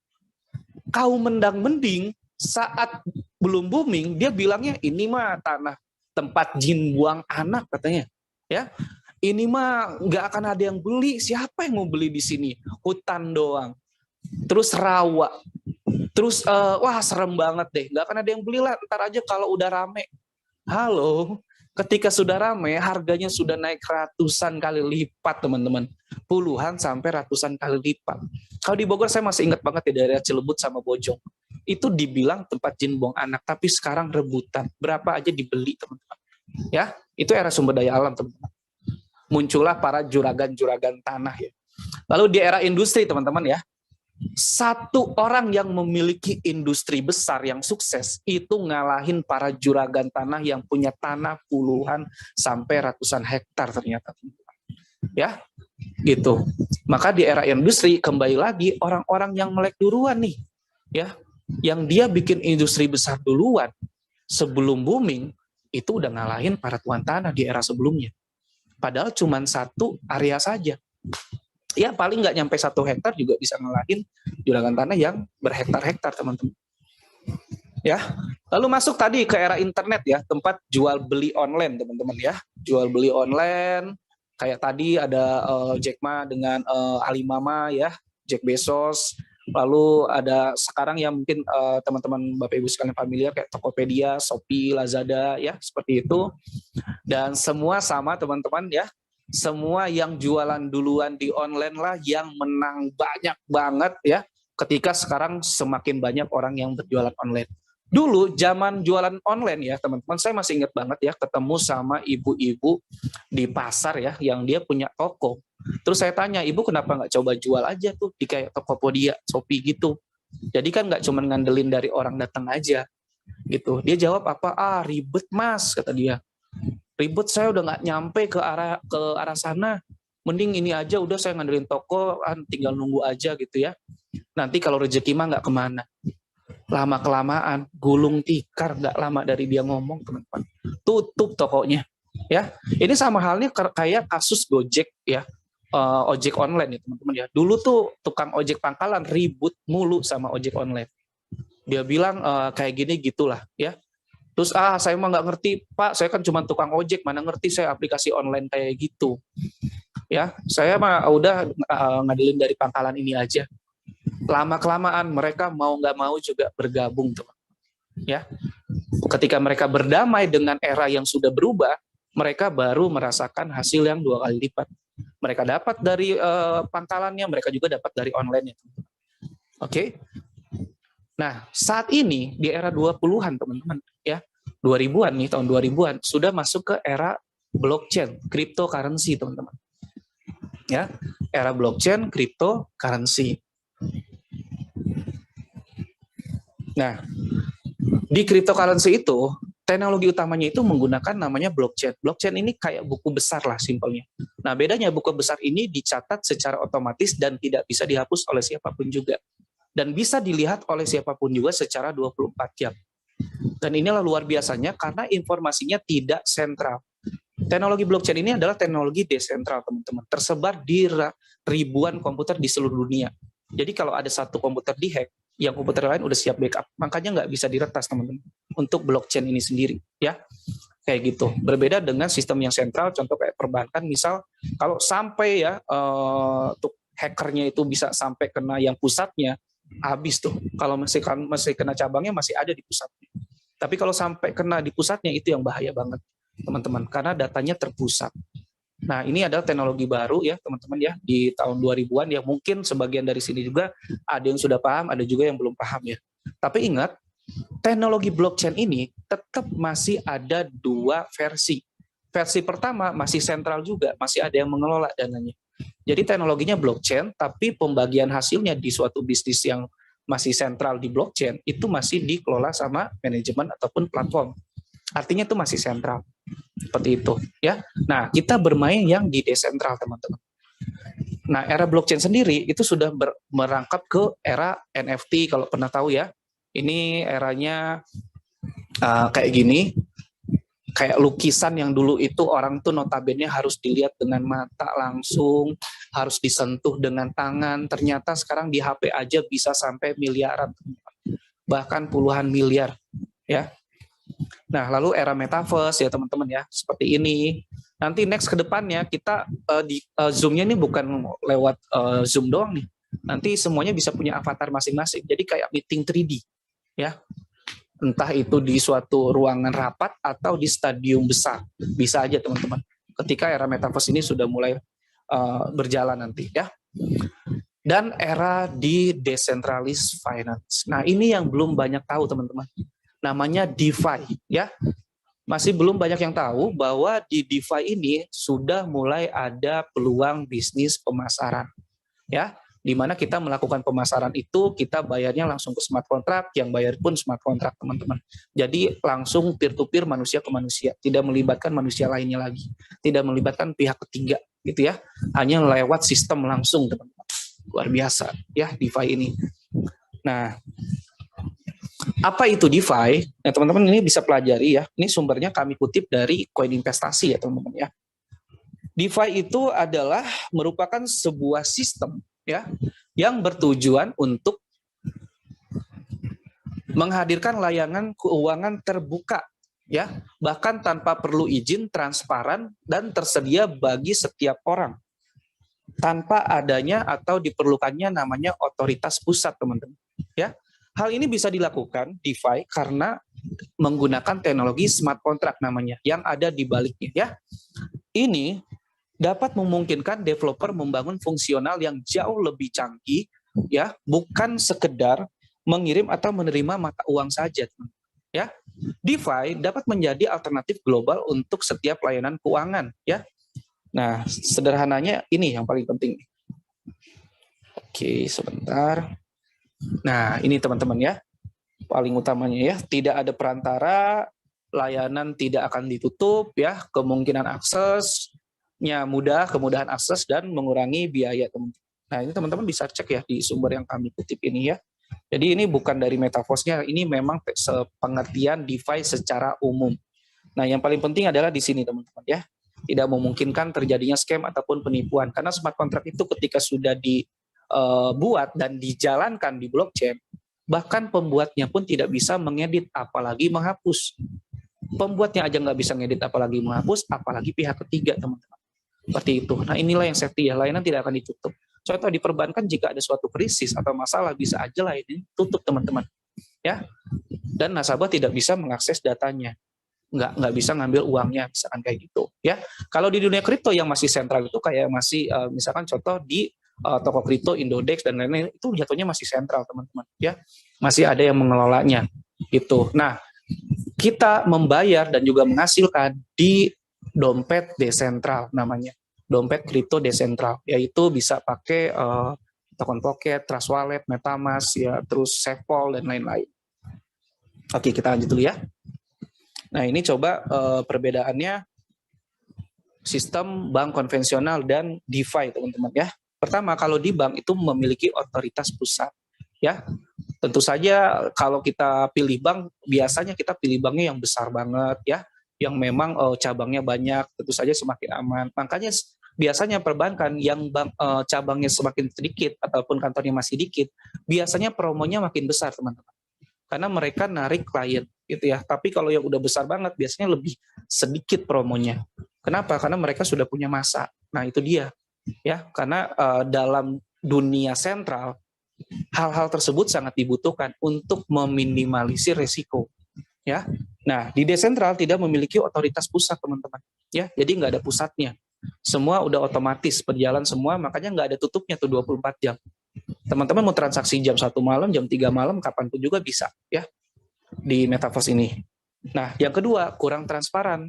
Kaum mendang-mending saat belum booming dia bilangnya ini mah tanah tempat jin buang anak katanya ya. Ini mah nggak akan ada yang beli, siapa yang mau beli di sini? Hutan doang, terus rawa, terus wah serem banget deh, nggak akan ada yang beli lah, ntar aja kalau udah rame. Halo, ketika sudah rame, harganya sudah naik ratusan kali lipat teman-teman, puluhan sampai ratusan kali lipat. Kalau di Bogor saya masih ingat banget ya, daerah Cilebut sama Bojong, itu dibilang tempat jin buang anak, tapi sekarang rebutan, berapa aja dibeli teman-teman. Ya, itu era sumber daya alam teman-teman. Muncullah para juragan-juragan tanah ya. Lalu di era industri teman-teman ya, satu orang yang memiliki industri besar yang sukses itu ngalahin para juragan tanah yang punya tanah puluhan sampai ratusan hektar ternyata. Ya, gitu. Maka di era industri kembali lagi orang-orang yang melek duluan nih, ya, yang dia bikin industri besar duluan sebelum booming itu udah ngalahin para tuan tanah di era sebelumnya. Padahal cuma satu area saja. Ya paling nggak nyampe 1 hektar juga bisa ngalahin juragan tanah yang berhektar-hektar teman-teman. Ya, lalu masuk tadi ke era internet ya, tempat jual beli online teman-teman ya, jual beli online. Kayak tadi ada Jack Ma dengan Alimama ya, Jeff Bezos. Lalu ada sekarang yang mungkin teman-teman Bapak Ibu sekalian familiar kayak Tokopedia, Shopee, Lazada ya, seperti itu. Dan semua sama teman-teman ya, semua yang jualan duluan di online lah yang menang banyak banget ya, ketika sekarang semakin banyak orang yang berjualan online. Dulu zaman jualan online ya teman-teman, saya masih ingat banget ya, ketemu sama ibu-ibu di pasar ya, yang dia punya toko. Terus saya tanya, ibu kenapa nggak coba jual aja tuh di kayak Tokopedia, Shopee gitu. Jadi kan nggak cuma ngandelin dari orang datang aja gitu. Dia jawab apa? Ribet mas, kata dia. Ribet, saya udah nggak nyampe ke arah sana. Mending ini aja, udah saya ngandelin toko, tinggal nunggu aja gitu ya. Nanti kalau rezeki mah nggak kemana. Lama-kelamaan, gulung tikar, nggak lama dari dia ngomong teman-teman. Tutup tokonya. Ya, ini sama halnya kayak kasus Gojek ya. Ojek online ya teman-teman ya. Dulu tuh tukang ojek pangkalan ribut mulu sama ojek online. Dia bilang kayak gini gitulah ya. Terus saya mah nggak ngerti Pak, saya kan cuma tukang ojek, mana ngerti saya aplikasi online kayak gitu. Ya, saya mah udah ngadelin dari pangkalan ini aja. Lama-kelamaan mereka mau nggak mau juga bergabung teman. Ya, ketika mereka berdamai dengan era yang sudah berubah, mereka baru merasakan hasil yang 2 kali lipat. Mereka dapat dari pangkalannya, mereka juga dapat dari online-nya. Oke. Nah, saat ini di era 20-an teman-teman ya, 2000-an nih, tahun 2000-an sudah masuk ke era blockchain, cryptocurrency teman-teman. Ya, era blockchain, cryptocurrency. Nah, di cryptocurrency itu teknologi utamanya itu menggunakan namanya blockchain. Blockchain ini kayak buku besar lah simpelnya. Nah, bedanya buku besar ini dicatat secara otomatis dan tidak bisa dihapus oleh siapapun juga. Dan bisa dilihat oleh siapapun juga secara 24 jam. Dan inilah luar biasanya karena informasinya tidak sentral. Teknologi blockchain ini adalah teknologi desentral, teman-teman. Tersebar di ribuan komputer di seluruh dunia. Jadi kalau ada satu komputer dihack, yang komputer lain udah siap backup. Makanya nggak bisa diretas, teman-teman, untuk blockchain ini sendiri. Ya. kayak gitu. Berbeda dengan sistem yang sentral, contoh kayak perbankan, misal kalau sampai ya untuk hackernya itu bisa sampai kena yang pusatnya, habis tuh. Kalau masih kena cabangnya masih ada di pusatnya. Tapi kalau sampai kena di pusatnya itu yang bahaya banget, teman-teman, karena datanya terpusat. Nah, ini adalah teknologi baru ya, teman-teman ya, di tahun 2000-an yang mungkin sebagian dari sini juga ada yang sudah paham, ada juga yang belum paham ya. Tapi ingat, teknologi blockchain ini tetap masih ada dua versi. Versi pertama masih sentral juga, masih ada yang mengelola dananya. Jadi teknologinya blockchain, tapi pembagian hasilnya di suatu bisnis yang masih sentral di blockchain, itu masih dikelola sama manajemen ataupun platform. Artinya itu masih sentral. Seperti itu ya. Nah, kita bermain yang di desentral, teman-teman. Nah, era blockchain sendiri itu sudah merangkap ke era NFT, kalau pernah tahu ya. Ini eranya kayak gini, kayak lukisan yang dulu itu orang tuh notabene harus dilihat dengan mata langsung, harus disentuh dengan tangan. Ternyata sekarang di HP aja bisa sampai miliaran, bahkan puluhan miliar ya. Nah, lalu era metaverse ya teman-teman ya, seperti ini. Nanti next ke depannya kita Zoom-nya ini bukan lewat Zoom doang nih. Nanti semuanya bisa punya avatar masing-masing. Jadi kayak meeting 3D ya. Entah itu di suatu ruangan rapat atau di stadium besar. Bisa aja teman-teman. Ketika era metaverse ini sudah mulai berjalan nanti ya. Dan era di decentralized finance. Nah, ini yang belum banyak tahu teman-teman. Namanya DeFi ya. Masih belum banyak yang tahu bahwa di DeFi ini sudah mulai ada peluang bisnis pemasaran ya, di mana kita melakukan pemasaran itu kita bayarnya langsung ke smart contract, yang bayar pun smart contract teman-teman. Jadi langsung peer to peer, manusia ke manusia, tidak melibatkan manusia lainnya lagi, tidak melibatkan pihak ketiga gitu ya, hanya lewat sistem langsung teman-teman. Luar biasa ya DeFi ini. Nah, apa itu DeFi? Nah, teman-teman ini bisa pelajari ya. Ini sumbernya kami kutip dari Koin Investasi ya, teman-teman ya. DeFi itu adalah merupakan sebuah sistem ya yang bertujuan untuk menghadirkan layanan keuangan terbuka ya, bahkan tanpa perlu izin, transparan dan tersedia bagi setiap orang tanpa adanya atau diperlukannya namanya otoritas pusat, teman-teman ya. Hal ini bisa dilakukan DeFi karena menggunakan teknologi smart contract namanya yang ada di baliknya ya. Ini dapat memungkinkan developer membangun fungsional yang jauh lebih canggih ya, bukan sekedar mengirim atau menerima mata uang saja ya. DeFi dapat menjadi alternatif global untuk setiap layanan keuangan ya. Nah, sederhananya ini yang paling penting. Oke, sebentar. Nah, ini teman-teman ya, paling utamanya ya, tidak ada perantara, layanan tidak akan ditutup ya, kemungkinan aksesnya mudah, kemudahan akses dan mengurangi biaya teman-teman. Nah, ini teman-teman bisa cek ya di sumber yang kami kutip ini ya. Jadi ini bukan dari metaverse-nya, ini memang pengertian DeFi secara umum. Nah, yang paling penting adalah di sini teman-teman ya, tidak memungkinkan terjadinya scam ataupun penipuan, karena smart contract itu ketika sudah dibuat dan dijalankan di blockchain, bahkan pembuatnya pun tidak bisa mengedit apalagi menghapus. Pembuatnya aja nggak bisa ngedit apalagi menghapus, apalagi pihak ketiga teman-teman. Seperti itu. Nah, inilah yang safety ya, layanan tidak akan ditutup. Contoh di perbankan, jika ada suatu krisis atau masalah bisa aja layanan tutup teman-teman ya, dan nasabah tidak bisa mengakses datanya, nggak bisa ngambil uangnya, misalkan kayak gitu ya. Kalau di dunia kripto yang masih sentral itu kayak masih misalkan contoh di toko kripto Indodex dan lain-lain, itu jatuhnya masih sentral teman-teman ya, masih ada yang mengelolanya gitu. Nah, kita membayar dan juga menghasilkan di dompet desentral namanya, dompet kripto desentral, yaitu bisa pakai token pocket, Trust Wallet, MetaMask ya, terus SafePol dan lain-lain. Oke, kita lanjut dulu ya. Nah, ini coba perbedaannya sistem bank konvensional dan DeFi teman-teman ya. Pertama, kalau di bank itu memiliki otoritas pusat ya. Tentu saja kalau kita pilih bank, biasanya kita pilih banknya yang besar banget ya, yang memang cabangnya banyak, tentu saja semakin aman. Makanya biasanya perbankan yang bank cabangnya semakin sedikit ataupun kantornya masih dikit, biasanya promonya makin besar teman-teman. karena mereka narik klien gitu ya. Tapi kalau yang udah besar banget biasanya lebih sedikit promonya. Kenapa? Karena mereka sudah punya masa. Nah, itu dia ya, karena dalam dunia sentral hal-hal tersebut sangat dibutuhkan untuk meminimalisir resiko ya. Nah, di desentral tidak memiliki otoritas pusat, teman-teman ya. Jadi nggak ada pusatnya. Semua udah otomatis berjalan semua, makanya nggak ada tutupnya tuh 24 jam. Teman-teman mau transaksi jam 1 malam, jam 3 malam, kapanpun juga bisa ya di metaverse ini. Nah, yang kedua, kurang transparan.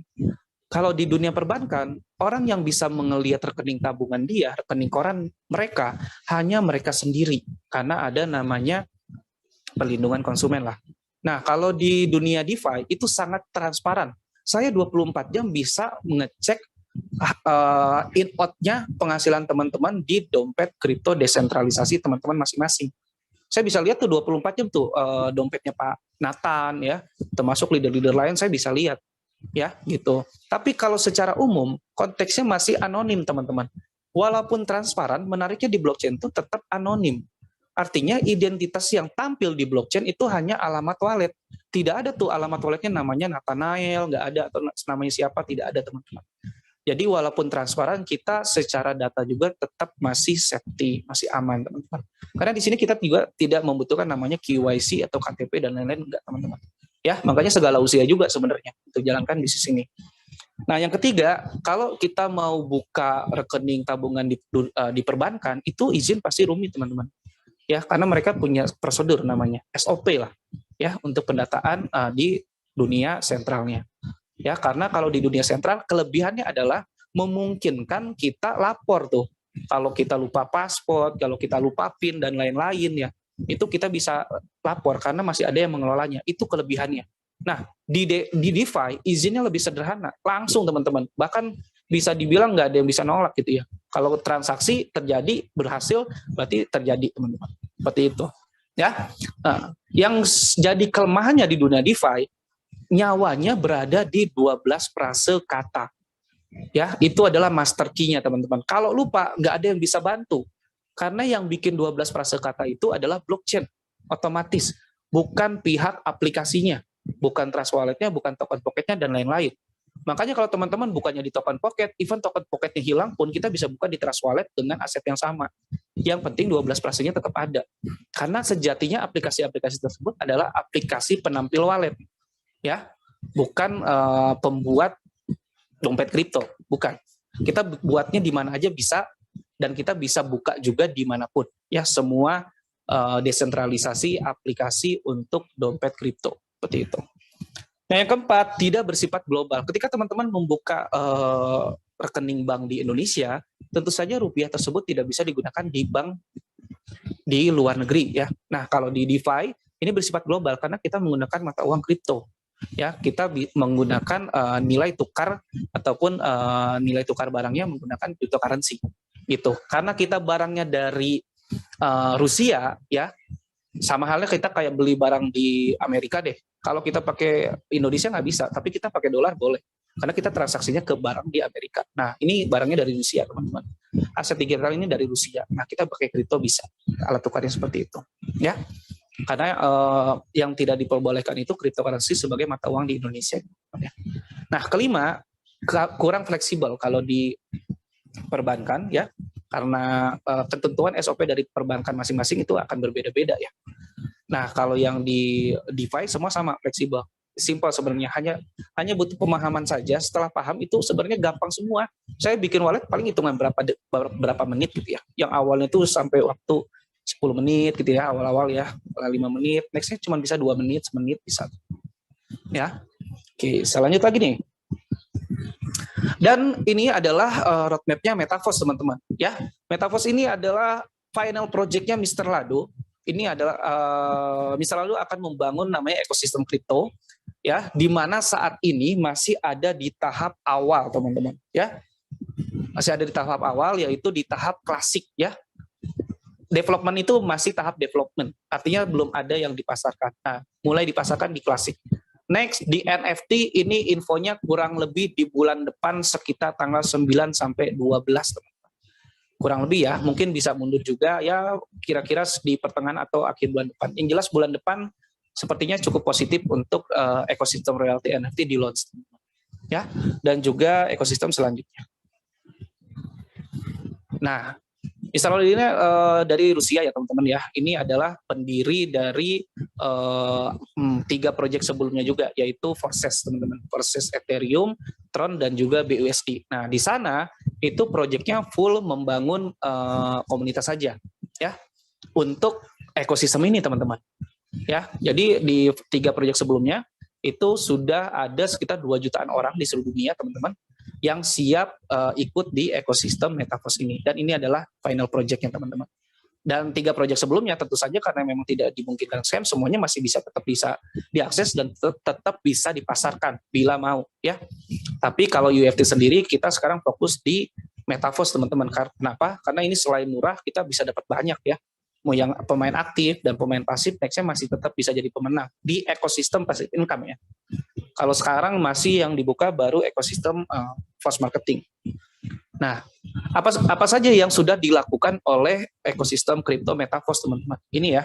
Kalau di dunia perbankan, orang yang bisa melihat rekening tabungan dia, rekening koran mereka, hanya mereka sendiri. Karena ada namanya perlindungan konsumen lah. Nah, kalau di dunia DeFi, itu sangat transparan. Saya 24 jam bisa mengecek in-out-nya penghasilan teman-teman di dompet kripto desentralisasi teman-teman masing-masing. Saya bisa lihat tuh 24 jam tuh dompetnya Pak Nathan ya, termasuk leader-leader lain saya bisa lihat ya gitu. Tapi kalau secara umum konteksnya masih anonim teman-teman. Walaupun transparan, menariknya di blockchain itu tetap anonim. Artinya identitas yang tampil di blockchain itu hanya alamat wallet. Tidak ada tuh alamat walletnya namanya Nathanael, nggak ada, atau namanya siapa, tidak ada teman-teman. Jadi walaupun transparan, kita secara data juga tetap masih safety, masih aman teman-teman. Karena di sini kita juga tidak membutuhkan namanya KYC atau KTP dan lain-lain, enggak teman-teman. Ya, makanya segala usia juga sebenarnya untuk jalankan bisnis ini. Nah, yang ketiga, kalau kita mau buka rekening tabungan di perbankan, itu izin pasti rumit teman-teman. Ya, karena mereka punya prosedur namanya SOP lah, ya untuk pendataan di dunia sentralnya. Ya, karena kalau di dunia sentral kelebihannya adalah memungkinkan kita lapor tuh. Kalau kita lupa paspor, kalau kita lupa PIN dan lain-lain ya, itu kita bisa lapor karena masih ada yang mengelolanya. Itu kelebihannya. Nah, di DeFi izinnya lebih sederhana, langsung teman-teman. Bahkan bisa dibilang nggak ada yang bisa nolak gitu ya. Kalau transaksi terjadi berhasil, berarti terjadi teman-teman. Seperti itu. Ya, nah, yang jadi kelemahannya di dunia DeFi, nyawanya berada di 12 frase kata. Ya, itu adalah master key-nya teman-teman. Kalau lupa, nggak ada yang bisa bantu. Karena yang bikin 12 frase kata itu adalah blockchain. Otomatis. Bukan pihak aplikasinya. Bukan Trust Wallet-nya, bukan token pocket-nya, dan lain-lain. Makanya kalau teman-teman bukannya di token pocket, even token pocket-nya hilang pun kita bisa buka di Trust Wallet dengan aset yang sama. Yang penting 12 frasenya tetap ada. Karena sejatinya aplikasi-aplikasi tersebut adalah aplikasi penampil wallet. Ya, bukan pembuat dompet kripto, bukan. Kita buatnya di mana aja bisa, dan kita bisa buka juga dimanapun. Ya, semua desentralisasi aplikasi untuk dompet kripto, seperti itu. Nah, yang keempat, tidak bersifat global. Ketika teman-teman membuka rekening bank di Indonesia, tentu saja rupiah tersebut tidak bisa digunakan di bank di luar negeri ya. Nah, kalau di DeFi ini bersifat global karena kita menggunakan mata uang kripto. Ya, kita menggunakan nilai tukar ataupun nilai tukar barangnya menggunakan cryptocurrency gitu. Karena kita barangnya dari Rusia ya, sama halnya kita kayak beli barang di Amerika deh. Kalau kita pakai Indonesia nggak bisa, tapi kita pakai dolar boleh. Karena kita transaksinya ke barang di Amerika. Nah, ini barangnya dari Rusia, teman-teman. Aset digital ini dari Rusia. Nah, kita pakai kripto bisa. Alat tukarnya seperti itu. Ya. Karena yang tidak diperbolehkan itu cryptocurrency sebagai mata uang di Indonesia. Nah, kelima, kurang fleksibel kalau di perbankan ya, karena ketentuan SOP dari perbankan masing-masing itu akan berbeda-beda ya. Nah, kalau yang di DeFi semua sama fleksibel, simpel sebenarnya, hanya butuh pemahaman saja. Setelah paham itu sebenarnya gampang semua. Saya bikin wallet paling hitungan berapa menit gitu ya. Yang awalnya itu sampai waktu 10 menit gitu ya, awal-awal ya, 5 menit, nextnya cuma bisa 2 menit, semenit bisa. Ya. Oke, selanjut lagi nih. Dan ini adalah roadmap-nya Metaverse, teman-teman. Ya, Metaverse ini adalah final project-nya Mr. Lado. Ini adalah Mr. Lado akan membangun namanya ekosistem kripto, ya, di mana saat ini masih ada di tahap awal, teman-teman. Ya, masih ada di tahap awal, yaitu di tahap klasik, ya. Development itu masih tahap development, artinya belum ada yang dipasarkan. Nah, mulai dipasarkan di klasik. Next, di NFT ini infonya kurang lebih di bulan depan sekitar tanggal 9 sampai 12, teman-teman. Kurang lebih ya, mungkin bisa mundur juga ya, kira-kira di pertengahan atau akhir bulan depan. Yang jelas bulan depan sepertinya cukup positif untuk ekosistem royalty NFT di launch, ya, dan juga ekosistem selanjutnya. Nah, Installer ini dari Rusia ya teman-teman ya. Ini adalah pendiri dari 3 proyek sebelumnya juga, yaitu Forces teman-teman. Forces Ethereum, Tron, dan juga BUSD. Nah, di sana itu proyeknya full membangun komunitas saja ya untuk ekosistem ini teman-teman. Ya, jadi di 3 proyek sebelumnya itu sudah ada sekitar 2 jutaan orang di seluruh dunia teman-teman yang siap ikut di ekosistem Metaverse ini, dan ini adalah final project-nya teman-teman. Dan 3 proyek sebelumnya tentu saja karena memang tidak dimungkinkan scam, semuanya masih tetap bisa diakses dan tetap bisa dipasarkan bila mau ya. Tapi kalau UFT sendiri kita sekarang fokus di Metaverse teman-teman. Kenapa? Karena ini selain murah kita bisa dapat banyak ya. Mau yang pemain aktif dan pemain pasif, nextnya masih tetap bisa jadi pemenang di ekosistem passive income ya. Kalau sekarang masih yang dibuka baru ekosistem fast marketing. Nah, apa saja yang sudah dilakukan oleh ekosistem kripto Metaverse teman-teman? Ini ya.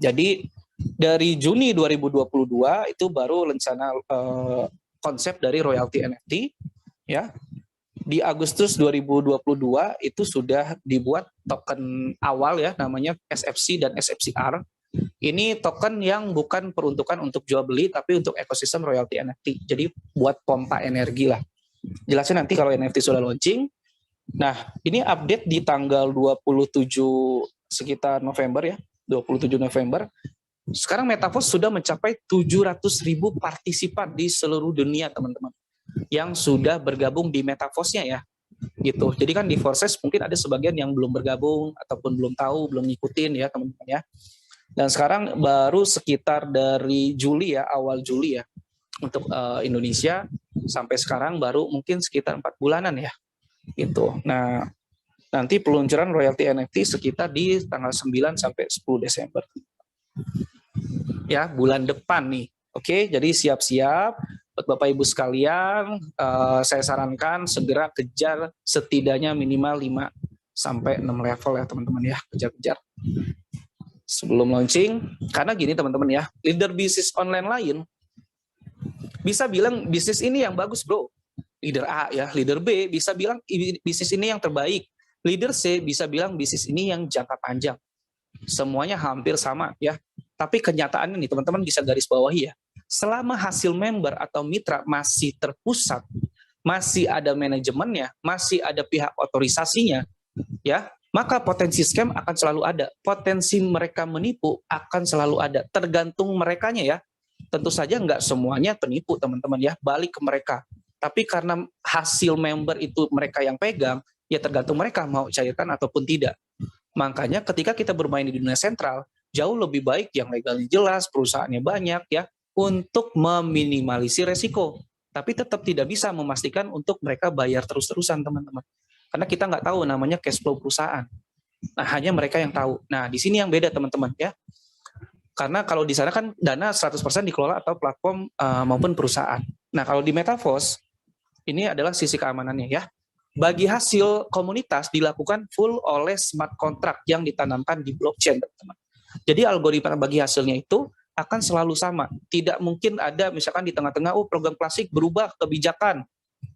Jadi dari Juni 2022 itu baru rencana konsep dari royalty NFT ya. Di Agustus 2022 itu sudah dibuat token awal ya, namanya SFC dan SFCR. Ini token yang bukan peruntukan untuk jual beli, tapi untuk ekosistem royalty NFT. Jadi buat pompa energi lah. Jelasnya nanti kalau NFT sudah launching. Nah, ini update di tanggal 27 sekitar November ya, 27 November. Sekarang Metaverse sudah mencapai 700.000 partisipan di seluruh dunia teman-teman, yang sudah bergabung di Metaverse-nya ya, gitu. Jadi kan di Forces mungkin ada sebagian yang belum bergabung ataupun belum tahu, belum ngikutin ya teman-teman ya. Dan sekarang baru sekitar dari Juli ya, awal Juli ya, untuk Indonesia sampai sekarang baru mungkin sekitar 4 bulanan ya, gitu. Nah, nanti peluncuran royalty NFT sekitar di tanggal 9 sampai 10 Desember. Ya, bulan depan nih. Oke, jadi siap-siap. Bapak Ibu sekalian, saya sarankan segera kejar setidaknya minimal 5 sampai 6 level ya teman-teman ya, kejar-kejar sebelum launching. Karena gini teman-teman ya, leader bisnis online lain bisa bilang bisnis ini yang bagus bro, leader A ya, leader B bisa bilang bisnis ini yang terbaik, leader C bisa bilang bisnis ini yang jangka panjang. Semuanya hampir sama ya, tapi kenyataannya nih teman-teman bisa garis bawahi ya, selama hasil member atau mitra masih terpusat, masih ada manajemennya, masih ada pihak otorisasinya, ya, maka potensi scam akan selalu ada. Potensi mereka menipu akan selalu ada. Tergantung merekanya ya. Tentu saja nggak semuanya penipu teman-teman ya, balik ke mereka. Tapi karena hasil member itu mereka yang pegang, ya tergantung mereka mau cairkan ataupun tidak. Makanya ketika kita bermain di dunia sentral, jauh lebih baik yang legalnya jelas, perusahaannya banyak ya, untuk meminimalisir resiko. Tapi tetap tidak bisa memastikan untuk mereka bayar terus-terusan teman-teman. Karena kita nggak tahu namanya cash flow perusahaan. Nah, hanya mereka yang tahu. Nah, di sini yang beda teman-teman ya. Karena kalau di sana kan dana 100% dikelola atau platform maupun perusahaan. Nah, kalau di Metaverse, ini adalah sisi keamanannya ya. Bagi hasil komunitas dilakukan full oleh smart contract yang ditanamkan di blockchain teman-teman. Jadi algoritma bagi hasilnya itu akan selalu sama. Tidak mungkin ada misalkan di tengah-tengah, program klasik berubah kebijakan.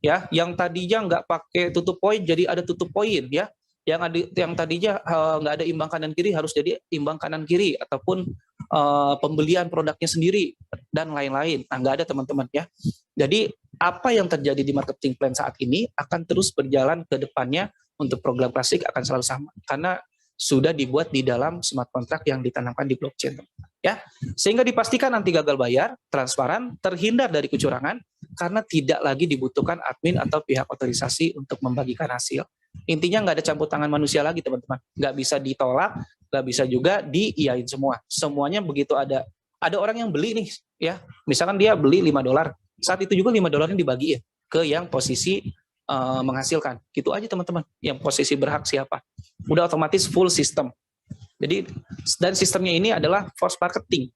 Ya, yang tadinya nggak pakai tutup poin jadi ada tutup poin ya, yang tadinya nggak ada imbang kanan kiri harus jadi imbang kanan kiri, ataupun pembelian produknya sendiri dan lain-lain. Nah, nggak ada teman-teman ya. Jadi apa yang terjadi di marketing plan saat ini akan terus berjalan ke depannya. Untuk program klasik akan selalu sama karena sudah dibuat di dalam smart contract yang ditanamkan di blockchain ya, sehingga dipastikan nanti gagal bayar, transparan, terhindar dari kecurangan karena tidak lagi dibutuhkan admin atau pihak otorisasi untuk membagikan hasil. Intinya nggak ada campur tangan manusia lagi teman-teman, nggak bisa ditolak, nggak bisa juga diiyain semua. Semuanya begitu ada orang yang beli nih ya, misalkan dia beli $5, saat itu juga $5 dibagiin ke yang posisi menghasilkan. Gitu aja teman-teman. Yang posisi berhak siapa. Udah otomatis full sistem. Jadi dan sistemnya ini adalah force marketing.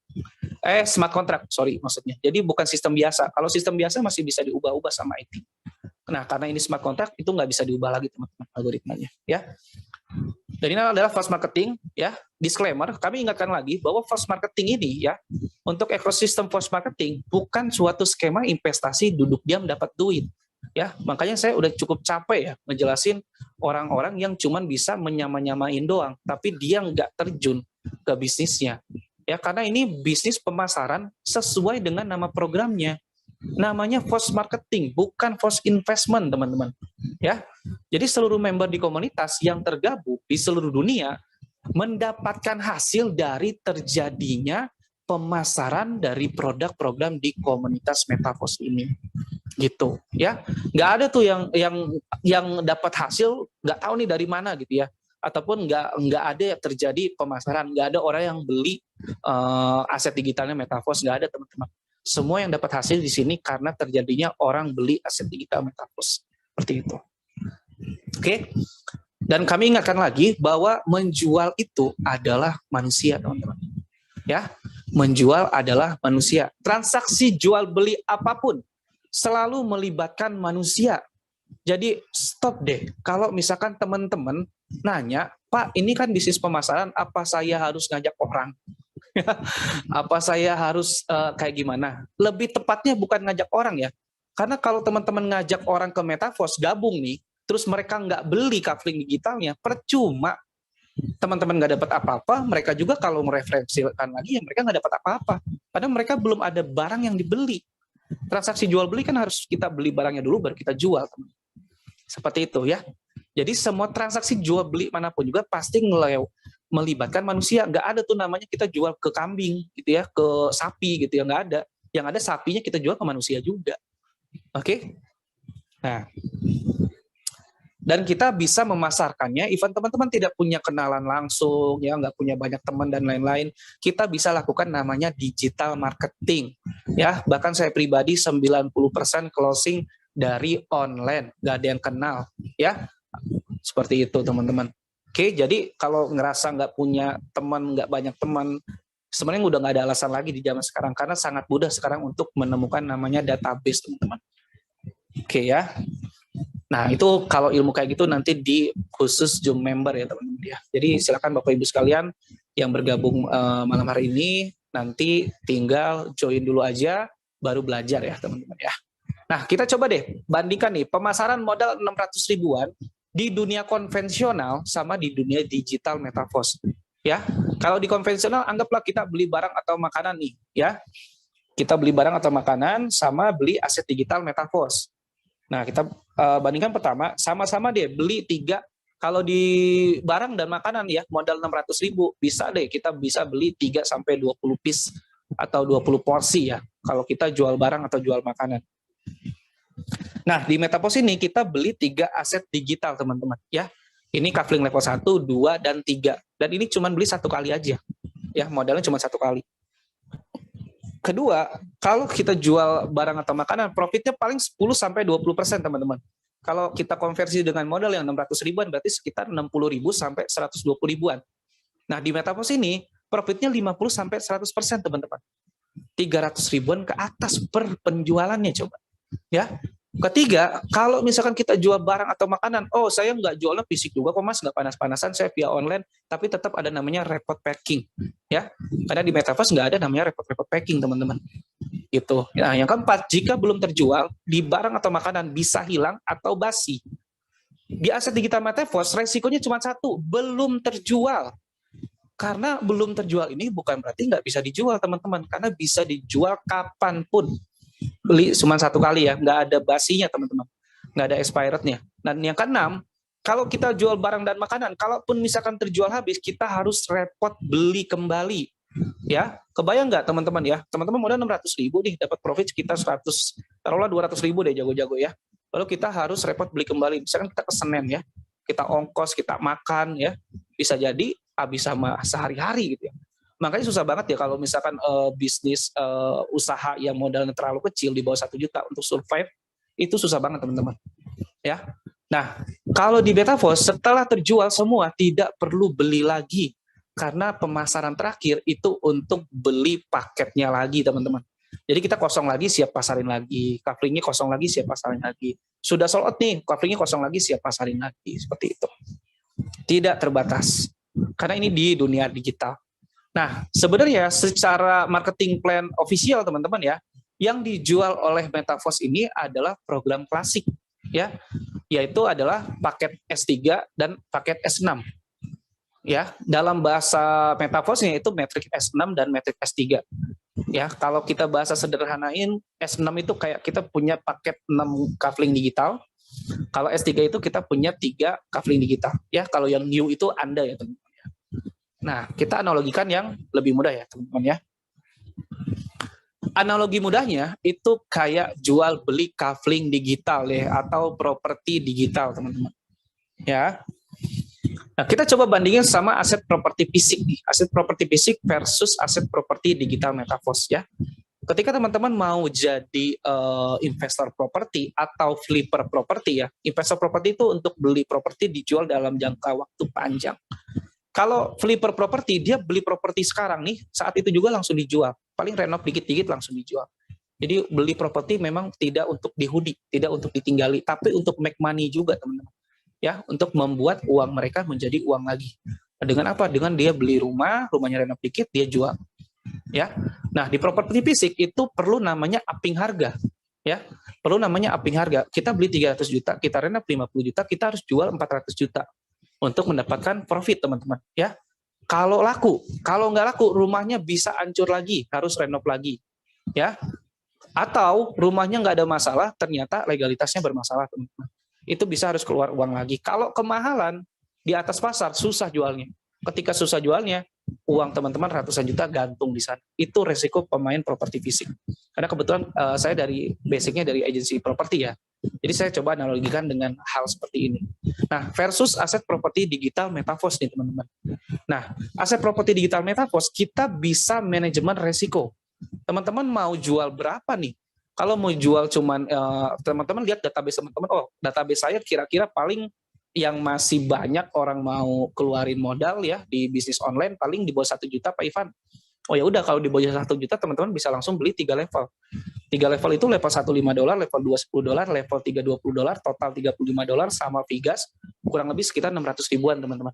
Smart contract, maksudnya. Jadi bukan sistem biasa. Kalau sistem biasa masih bisa diubah-ubah sama IT. Nah, karena ini smart contract itu nggak bisa diubah lagi teman-teman algoritmanya, ya. Dan ini adalah fast marketing, ya. Disclaimer, kami ingatkan lagi bahwa fast marketing ini, ya, untuk ekosistem fast marketing bukan suatu skema investasi duduk diam dapat duit, ya. Makanya saya udah cukup capek ya ngejelasin orang-orang yang cuman bisa menyama-nyamain doang, tapi dia nggak terjun ke bisnisnya, ya. Karena ini bisnis pemasaran sesuai dengan nama programnya. Namanya fast marketing, bukan fast investment, teman-teman. Ya, jadi seluruh member di komunitas yang tergabung di seluruh dunia mendapatkan hasil dari terjadinya pemasaran dari produk program di komunitas Metaverse ini, gitu. Ya, nggak ada tuh yang dapat hasil nggak tahu nih dari mana gitu ya, ataupun nggak ada yang terjadi pemasaran, nggak ada orang yang beli aset digitalnya Metaverse, nggak ada, teman-teman. Semua yang dapat hasil di sini karena terjadinya orang beli aset digital Metaverse. Seperti itu. Oke. Dan kami ingatkan lagi bahwa menjual itu adalah manusia, teman-teman. Ya, menjual adalah manusia. Transaksi jual beli apapun selalu melibatkan manusia. Jadi stop deh. Kalau misalkan teman-teman nanya, Pak, ini kan bisnis pemasaran, apa saya harus ngajak orang? Apa saya harus kayak gimana? Lebih tepatnya bukan ngajak orang ya. Karena kalau teman-teman ngajak orang ke Metaverse gabung nih, terus mereka nggak beli kafling digitalnya, percuma. Teman-teman nggak dapat apa-apa, mereka juga kalau mereferensikan lagi ya mereka nggak dapat apa-apa. Padahal mereka belum ada barang yang dibeli. Transaksi jual beli kan harus kita beli barangnya dulu baru kita jual, teman. Seperti itu ya. Jadi semua transaksi jual beli manapun juga pasti melibatkan manusia. Nggak ada tuh namanya kita jual ke kambing gitu ya, ke sapi gitu ya, nggak ada. Yang ada sapinya kita jual ke manusia juga. Oke? Nah, dan kita bisa memasarkannya, even teman-teman tidak punya kenalan langsung, ya nggak punya banyak teman dan lain-lain, kita bisa lakukan namanya digital marketing. Ya, bahkan saya pribadi 90% closing dari online, nggak ada yang kenal. Ya, seperti itu teman-teman. Oke, jadi kalau ngerasa nggak punya teman, nggak banyak teman, sebenarnya udah nggak ada alasan lagi di zaman sekarang, karena sangat mudah sekarang untuk menemukan namanya database, teman-teman. Oke ya. Nah, itu kalau ilmu kayak gitu nanti di khusus Zoom member ya, teman-teman ya. Jadi silakan Bapak Ibu sekalian yang bergabung malam hari ini, nanti tinggal join dulu aja, baru belajar ya, teman-teman ya. Nah, kita coba deh bandingkan nih pemasaran modal 600 ribuan di dunia konvensional sama di dunia digital Metaverse. Ya, kalau di konvensional anggaplah kita beli barang atau makanan nih, ya. Kita beli barang atau makanan sama beli aset digital Metaverse. Nah, kita bandingkan pertama, sama-sama deh beli 3, kalau di barang dan makanan ya, modal 600 ribu, bisa deh kita bisa beli 3-20 piece atau 20 porsi ya, kalau kita jual barang atau jual makanan. Nah, di Metaverse ini kita beli 3 aset digital, teman-teman ya. Ini kafling level 1, 2, dan 3. Dan ini cuma beli 1 kali aja. Ya, modalnya cuma 1 kali. Kedua, kalau kita jual barang atau makanan, profitnya paling 10-20%, teman-teman. Kalau kita konversi dengan modal yang 600 ribuan, berarti sekitar 60 ribu sampai 120 ribuan. Nah, di Metaverse ini, profitnya 50-100%, teman-teman. 300 ribuan ke atas per penjualannya, coba. Ya. Ketiga, kalau misalkan kita jual barang atau makanan, oh saya nggak jualnya fisik juga kok mas, nggak panas-panasan, saya via online, tapi tetap ada namanya report packing, ya. Karena di Metaverse nggak ada namanya report packing, teman-teman. Itu. Nah, yang keempat, jika belum terjual, di barang atau makanan bisa hilang atau basi. Di aset digital Metaverse, resikonya cuma satu, belum terjual. Karena belum terjual ini bukan berarti nggak bisa dijual, teman-teman, karena bisa dijual kapanpun. Beli cuma 1 kali ya, nggak ada basinya, teman-teman, nggak ada expirednya. Dan yang keenam, kalau kita jual barang dan makanan, kalaupun misalkan terjual habis, kita harus repot beli kembali. Ya, kebayang nggak teman-teman ya? Teman-teman modal 600 ribu nih, dapat profit sekitar 100, taruhlah 200 ribu deh, jago-jago ya. Lalu kita harus repot beli kembali. Misalkan kita ke Senen ya, kita ongkos, kita makan ya, bisa jadi habis sama sehari-hari gitu ya. Makanya susah banget ya kalau misalkan bisnis usaha yang modalnya terlalu kecil di bawah 1 juta untuk survive, itu susah banget, teman-teman. Ya. Nah, kalau di Metaverse setelah terjual semua tidak perlu beli lagi karena pemasaran terakhir itu untuk beli paketnya lagi, teman-teman. Jadi kita kosong lagi siap pasarin lagi, kaflingnya kosong lagi siap pasarin lagi. Sudah sold out nih, kaflingnya kosong lagi siap pasarin lagi, seperti itu. Tidak terbatas. Karena ini di dunia digital. Nah, sebenarnya secara marketing plan official teman-teman ya, yang dijual oleh Metaverse ini adalah program klasik ya, yaitu adalah paket S3 dan paket S6. Ya, dalam bahasa Metaverse-nya itu Matrix S6 dan Matrix S3. Ya, kalau kita bahasa sederhanain, S6 itu kayak kita punya paket 6 kafling digital. Kalau S3 itu kita punya 3 kafling digital. Ya, kalau yang new itu Anda ya, teman-teman. Nah, kita analogikan yang lebih mudah ya, teman-teman ya. Analogi mudahnya itu kayak jual beli kafling digital ya, atau properti digital, teman-teman. Ya. Nah, kita coba bandingin sama aset properti fisik nih. Aset properti fisik versus aset properti digital Metaverse ya. Ketika teman-teman mau jadi investor properti atau flipper properti ya. Investor properti itu untuk beli properti dijual dalam jangka waktu panjang. Kalau flipper properti, dia beli properti sekarang nih, saat itu juga langsung dijual. Paling renov dikit-dikit langsung dijual. Jadi beli properti memang tidak untuk dihuni, tidak untuk ditinggali, tapi untuk make money juga, teman-teman. Ya, untuk membuat uang mereka menjadi uang lagi. Dengan apa? Dengan dia beli rumah, rumahnya renov dikit, dia jual. Ya. Nah, di properti fisik itu perlu namanya upping harga. Ya. Perlu namanya upping harga. Kita beli 300 juta, kita renov 50 juta, kita harus jual 400 juta untuk mendapatkan profit, teman-teman. Ya. Kalau laku, kalau nggak laku, rumahnya bisa hancur lagi, harus renov lagi. Ya. Atau rumahnya nggak ada masalah, ternyata legalitasnya bermasalah, teman-teman. Itu bisa harus keluar uang lagi. Kalau kemahalan, di atas pasar, susah jualnya. Ketika susah jualnya, uang teman-teman ratusan juta gantung di sana. Itu resiko pemain properti fisik. Karena kebetulan saya dari basicnya dari agensi properti ya. Jadi saya coba analogikan dengan hal seperti ini. Nah, versus aset properti digital Metaverse nih, teman-teman. Nah, aset properti digital Metaverse, kita bisa manajemen resiko. Teman-teman mau jual berapa nih? Kalau mau jual cuman teman-teman lihat database teman-teman, oh database saya kira-kira paling yang masih banyak orang mau keluarin modal ya di bisnis online paling di bawah 1 juta Pak Ivan. Oh ya udah, kalau di bawah 1 juta teman-teman bisa langsung beli 3 level. 3 level itu level 1 $5, level 2 $10, level 3 $20, total $35 sama Vigas kurang lebih sekitar 600 ribuan teman-teman.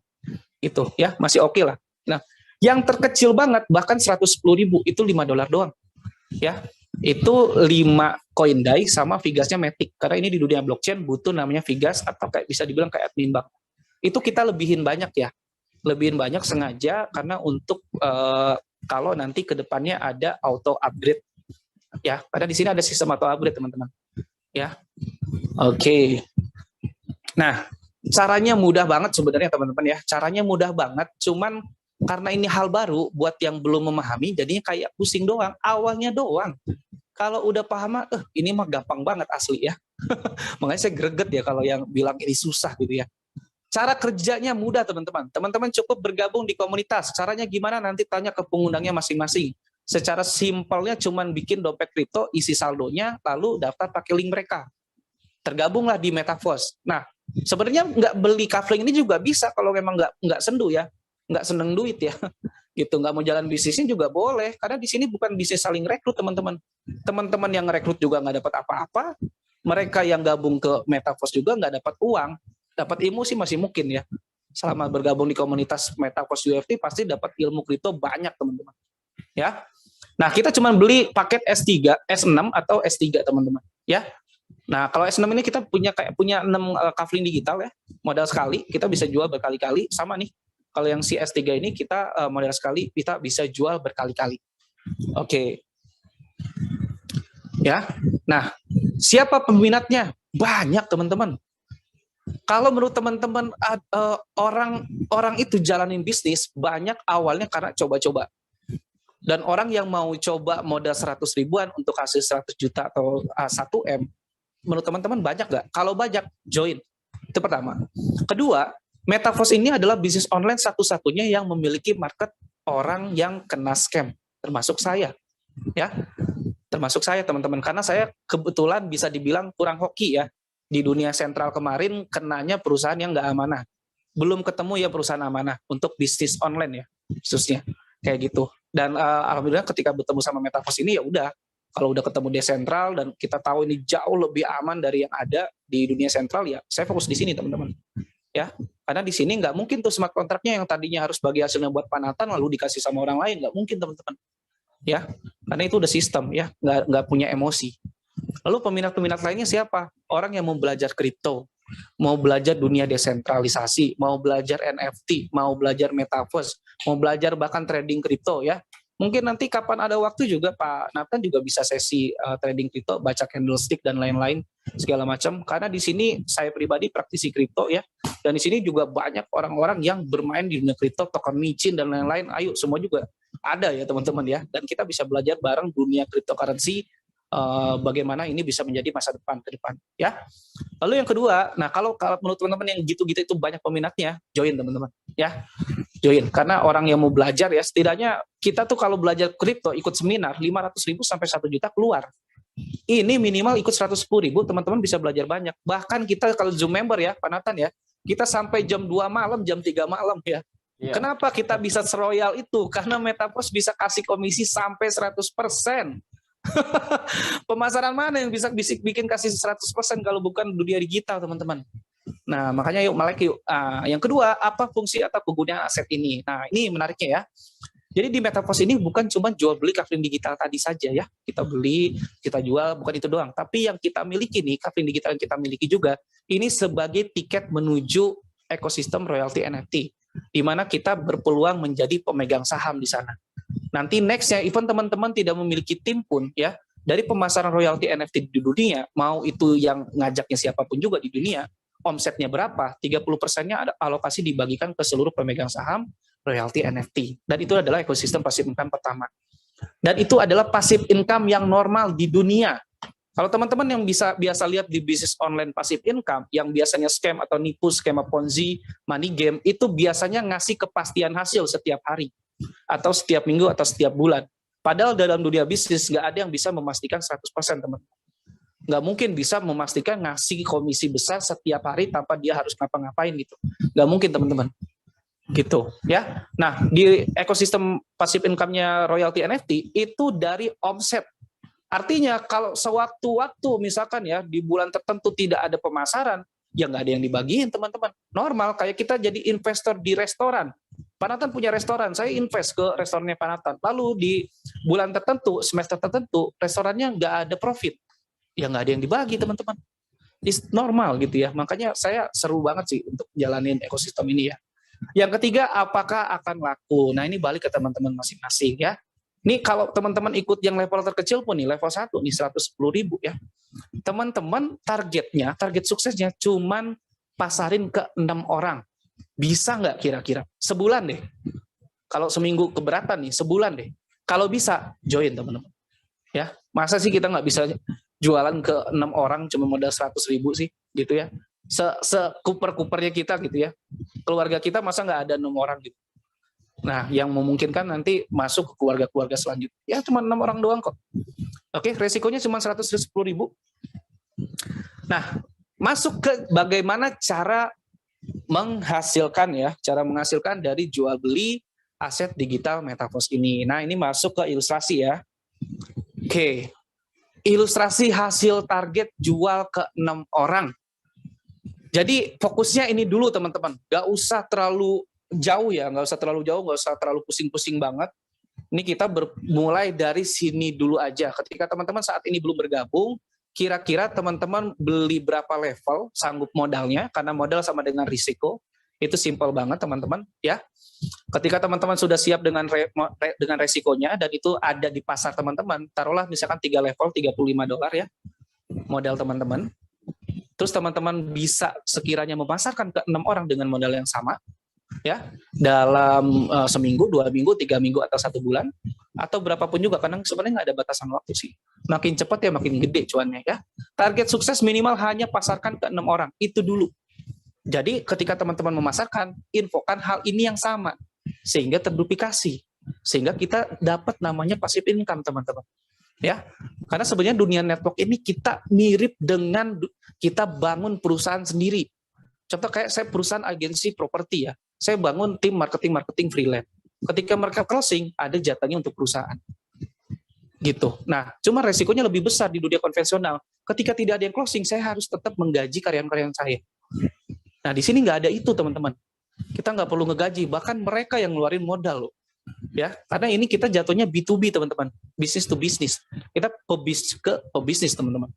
Itu ya masih oke lah. Nah, yang terkecil banget bahkan 110.000 itu $5 doang. Ya. Itu 5 CoinDAI sama Vigasnya Matic. Karena ini di dunia blockchain butuh namanya Vigas atau kayak bisa dibilang kayak admin bank. Itu kita lebihin banyak ya. Lebihin banyak sengaja karena untuk kalau nanti ke depannya ada auto upgrade. Ya, karena di sini ada sistem auto upgrade, teman-teman. Ya. Oke. Nah, caranya mudah banget sebenarnya, teman-teman ya. Caranya mudah banget, cuman karena ini hal baru buat yang belum memahami jadinya kayak pusing doang, awalnya doang. Kalau udah paham, ini mah gampang banget asli ya. Makanya saya greget ya kalau yang bilang ini susah gitu ya. Cara kerjanya mudah, teman-teman. Teman-teman cukup bergabung di komunitas. Caranya gimana nanti tanya ke pengundangnya masing-masing. Secara simpelnya cuman bikin dompet kripto, isi saldonya, lalu daftar pakai link mereka. Tergabunglah di Metaverse. Nah, sebenarnya nggak beli kafling ini juga bisa kalau memang nggak sendu ya, nggak seneng duit ya. Gitu, nggak mau jalan bisnisnya juga boleh, karena di sini bukan bisnis saling rekrut, teman-teman. Teman-teman yang rekrut juga nggak dapat apa-apa, mereka yang gabung ke Metaverse juga nggak dapat uang, dapat ilmu sih masih mungkin ya. Selama bergabung di komunitas Metaverse UFT pasti dapat ilmu kripto banyak, teman-teman. Ya. Nah, kita cuma beli paket S3, S6 atau S3, teman-teman. Ya. Nah, kalau S6 ini kita punya 6 kafling digital ya, modal sekali, kita bisa jual berkali-kali, sama nih. Kalau yang si S3 ini kita modal sekali, kita bisa jual berkali-kali. Oke. Ya. Nah, siapa peminatnya? Banyak, teman-teman. Kalau menurut teman-teman orang itu jalanin bisnis banyak awalnya karena coba-coba. Dan orang yang mau coba modal 100 ribuan untuk hasil 100 juta atau 1 M, menurut teman-teman banyak nggak? Kalau banyak, join. Itu pertama. Kedua, Metaverse ini adalah bisnis online satu-satunya yang memiliki market orang yang kena scam, termasuk saya. Ya, termasuk saya, teman-teman. Karena saya kebetulan bisa dibilang kurang hoki ya. Di dunia sentral kemarin kenanya perusahaan yang nggak amanah. Belum ketemu ya perusahaan amanah untuk bisnis online ya, khususnya. Kayak gitu. Dan alhamdulillah ketika bertemu sama Metaverse ini ya udah, kalau udah ketemu desentral dan kita tahu ini jauh lebih aman dari yang ada di dunia sentral ya, saya fokus di sini, teman-teman. Ya. Karena di sini nggak mungkin tuh smart kontraknya yang tadinya harus bagi hasilnya buat Panatan lalu dikasih sama orang lain, nggak mungkin teman-teman. Ya, karena itu udah sistem ya, nggak punya emosi. Lalu peminat-peminat lainnya siapa? Orang yang mau belajar kripto, mau belajar dunia desentralisasi, mau belajar NFT, mau belajar metaverse, mau belajar bahkan trading kripto ya. Mungkin nanti kapan ada waktu juga Pak Nathan juga bisa sesi trading kripto, baca candlestick dan lain-lain segala macam. Karena di sini saya pribadi praktisi kripto ya, dan di sini juga banyak orang-orang yang bermain di dunia kripto, token micin dan lain-lain. Ayo semua juga ada ya teman-teman ya, dan kita bisa belajar bareng dunia cryptocurrency, bagaimana ini bisa menjadi masa depan ke depan ya. Lalu yang kedua, nah kalau menurut teman-teman yang gitu-gitu itu banyak peminatnya, join teman-teman ya, join. Karena orang yang mau belajar ya, setidaknya kita tuh kalau belajar kripto ikut seminar 500.000 sampai 1 juta keluar. Ini minimal ikut 110.000 teman-teman bisa belajar banyak. Bahkan kita kalau Zoom member ya Pak Nathan ya, kita sampai jam 2 malam, jam 3 malam ya. Yeah. Kenapa kita bisa seroyal itu? Karena Metaverse bisa kasih komisi sampai 100%. Pemasaran mana yang bisa bikin kasih 100% kalau bukan dunia digital, teman-teman? Nah, makanya yuk melek yuk. Yang kedua, apa fungsi atau kegunaan aset ini? Nah, ini menariknya ya. Jadi di Metaverse ini bukan cuma jual beli kafling digital tadi saja ya. Kita beli, kita jual, bukan itu doang. Tapi yang kita miliki nih, kafling digital yang kita miliki juga, ini sebagai tiket menuju ekosistem royalty NFT, di mana kita berpeluang menjadi pemegang saham di sana. Nanti nextnya, even teman-teman tidak memiliki tim pun ya, dari pemasaran royalty NFT di dunia, mau itu yang ngajaknya siapapun juga di dunia, omsetnya berapa, 30%-nya ada alokasi dibagikan ke seluruh pemegang saham royalty NFT. Dan itu adalah ekosistem passive income pertama. Dan itu adalah passive income yang normal di dunia. Kalau teman-teman yang biasa lihat di bisnis online passive income, yang biasanya scam atau nipu, skema Ponzi, money game, itu biasanya ngasih kepastian hasil setiap hari, atau setiap minggu, atau setiap bulan. Padahal dalam dunia bisnis, nggak ada yang bisa memastikan 100%, teman-teman. Nggak mungkin bisa memastikan ngasih komisi besar setiap hari tanpa dia harus ngapa-ngapain gitu. Nggak mungkin, teman-teman. Gitu ya. Nah, di ekosistem passive income-nya royalty NFT, itu dari omset. Artinya kalau sewaktu-waktu misalkan ya di bulan tertentu tidak ada pemasaran, ya nggak ada yang dibagiin, teman-teman. Normal kayak kita jadi investor di restoran. Panatan punya restoran, saya invest ke restorannya Panatan. Lalu di bulan tertentu, semester tertentu, restorannya nggak ada profit, ya nggak ada yang dibagi, teman-teman. It's normal gitu ya. Makanya saya seru banget sih untuk jalanin ekosistem ini ya. Yang ketiga, apakah akan laku? Nah, ini balik ke teman-teman masing-masing ya. Ini kalau teman-teman ikut yang level terkecil pun nih, level 1 nih 110.000 ya. Teman-teman target suksesnya cuman pasarin ke 6 orang. Bisa nggak kira-kira? Sebulan deh. Kalau seminggu keberatan nih, sebulan deh. Kalau bisa, join teman-teman. Ya, masa sih kita nggak bisa jualan ke 6 orang cuma modal 100.000 sih, gitu ya. Sekuper-kupernya kita gitu ya. Keluarga kita masa nggak ada 6 orang gitu. Nah, yang memungkinkan nanti masuk ke keluarga-keluarga selanjutnya. Ya, cuma 6 orang doang kok. Oke, resikonya cuma 110.000. Nah, masuk ke bagaimana cara menghasilkan ya, cara menghasilkan dari jual beli aset digital Metaverse ini. Nah, ini masuk ke ilustrasi ya. Oke. Ilustrasi hasil target jual ke 6 orang. Jadi fokusnya ini dulu teman-teman. Gak usah terlalu jauh ya, nggak usah terlalu jauh, nggak usah terlalu pusing-pusing banget. Ini kita mulai dari sini dulu aja. Ketika teman-teman saat ini belum bergabung, kira-kira teman-teman beli berapa level sanggup modalnya, karena modal sama dengan risiko. Itu simpel banget teman-teman ya. Ketika teman-teman sudah siap dengan resikonya dan itu ada di pasar teman-teman, taruhlah misalkan 3 level $35 ya modal teman-teman. Terus teman-teman bisa sekiranya memasarkan ke 6 orang dengan modal yang sama ya, dalam seminggu, 2 minggu, 3 minggu, atau 1 bulan, atau berapapun juga, karena sebenarnya nggak ada batasan waktu sih. Makin cepat ya makin gede cuannya ya. Target sukses minimal hanya pasarkan ke 6 orang, itu dulu. Jadi ketika teman-teman memasarkan, infokan hal ini yang sama, sehingga terduplikasi, sehingga kita dapat namanya passive income, teman-teman. Ya, karena sebenarnya dunia network ini kita mirip dengan kita bangun perusahaan sendiri. Contoh kayak saya perusahaan agensi properti ya, saya bangun tim marketing freelance. Ketika mereka closing, ada jatahnya untuk perusahaan. Gitu. Nah, cuma resikonya lebih besar di dunia konvensional. Ketika tidak ada yang closing, saya harus tetap menggaji karyawan-karyawan saya. Nah, di sini nggak ada itu, teman-teman. Kita nggak perlu ngegaji, bahkan mereka yang ngeluarin modal loh. Ya, karena ini kita jatuhnya B2B, teman-teman. Business to business. Kita pebisnis, teman-teman.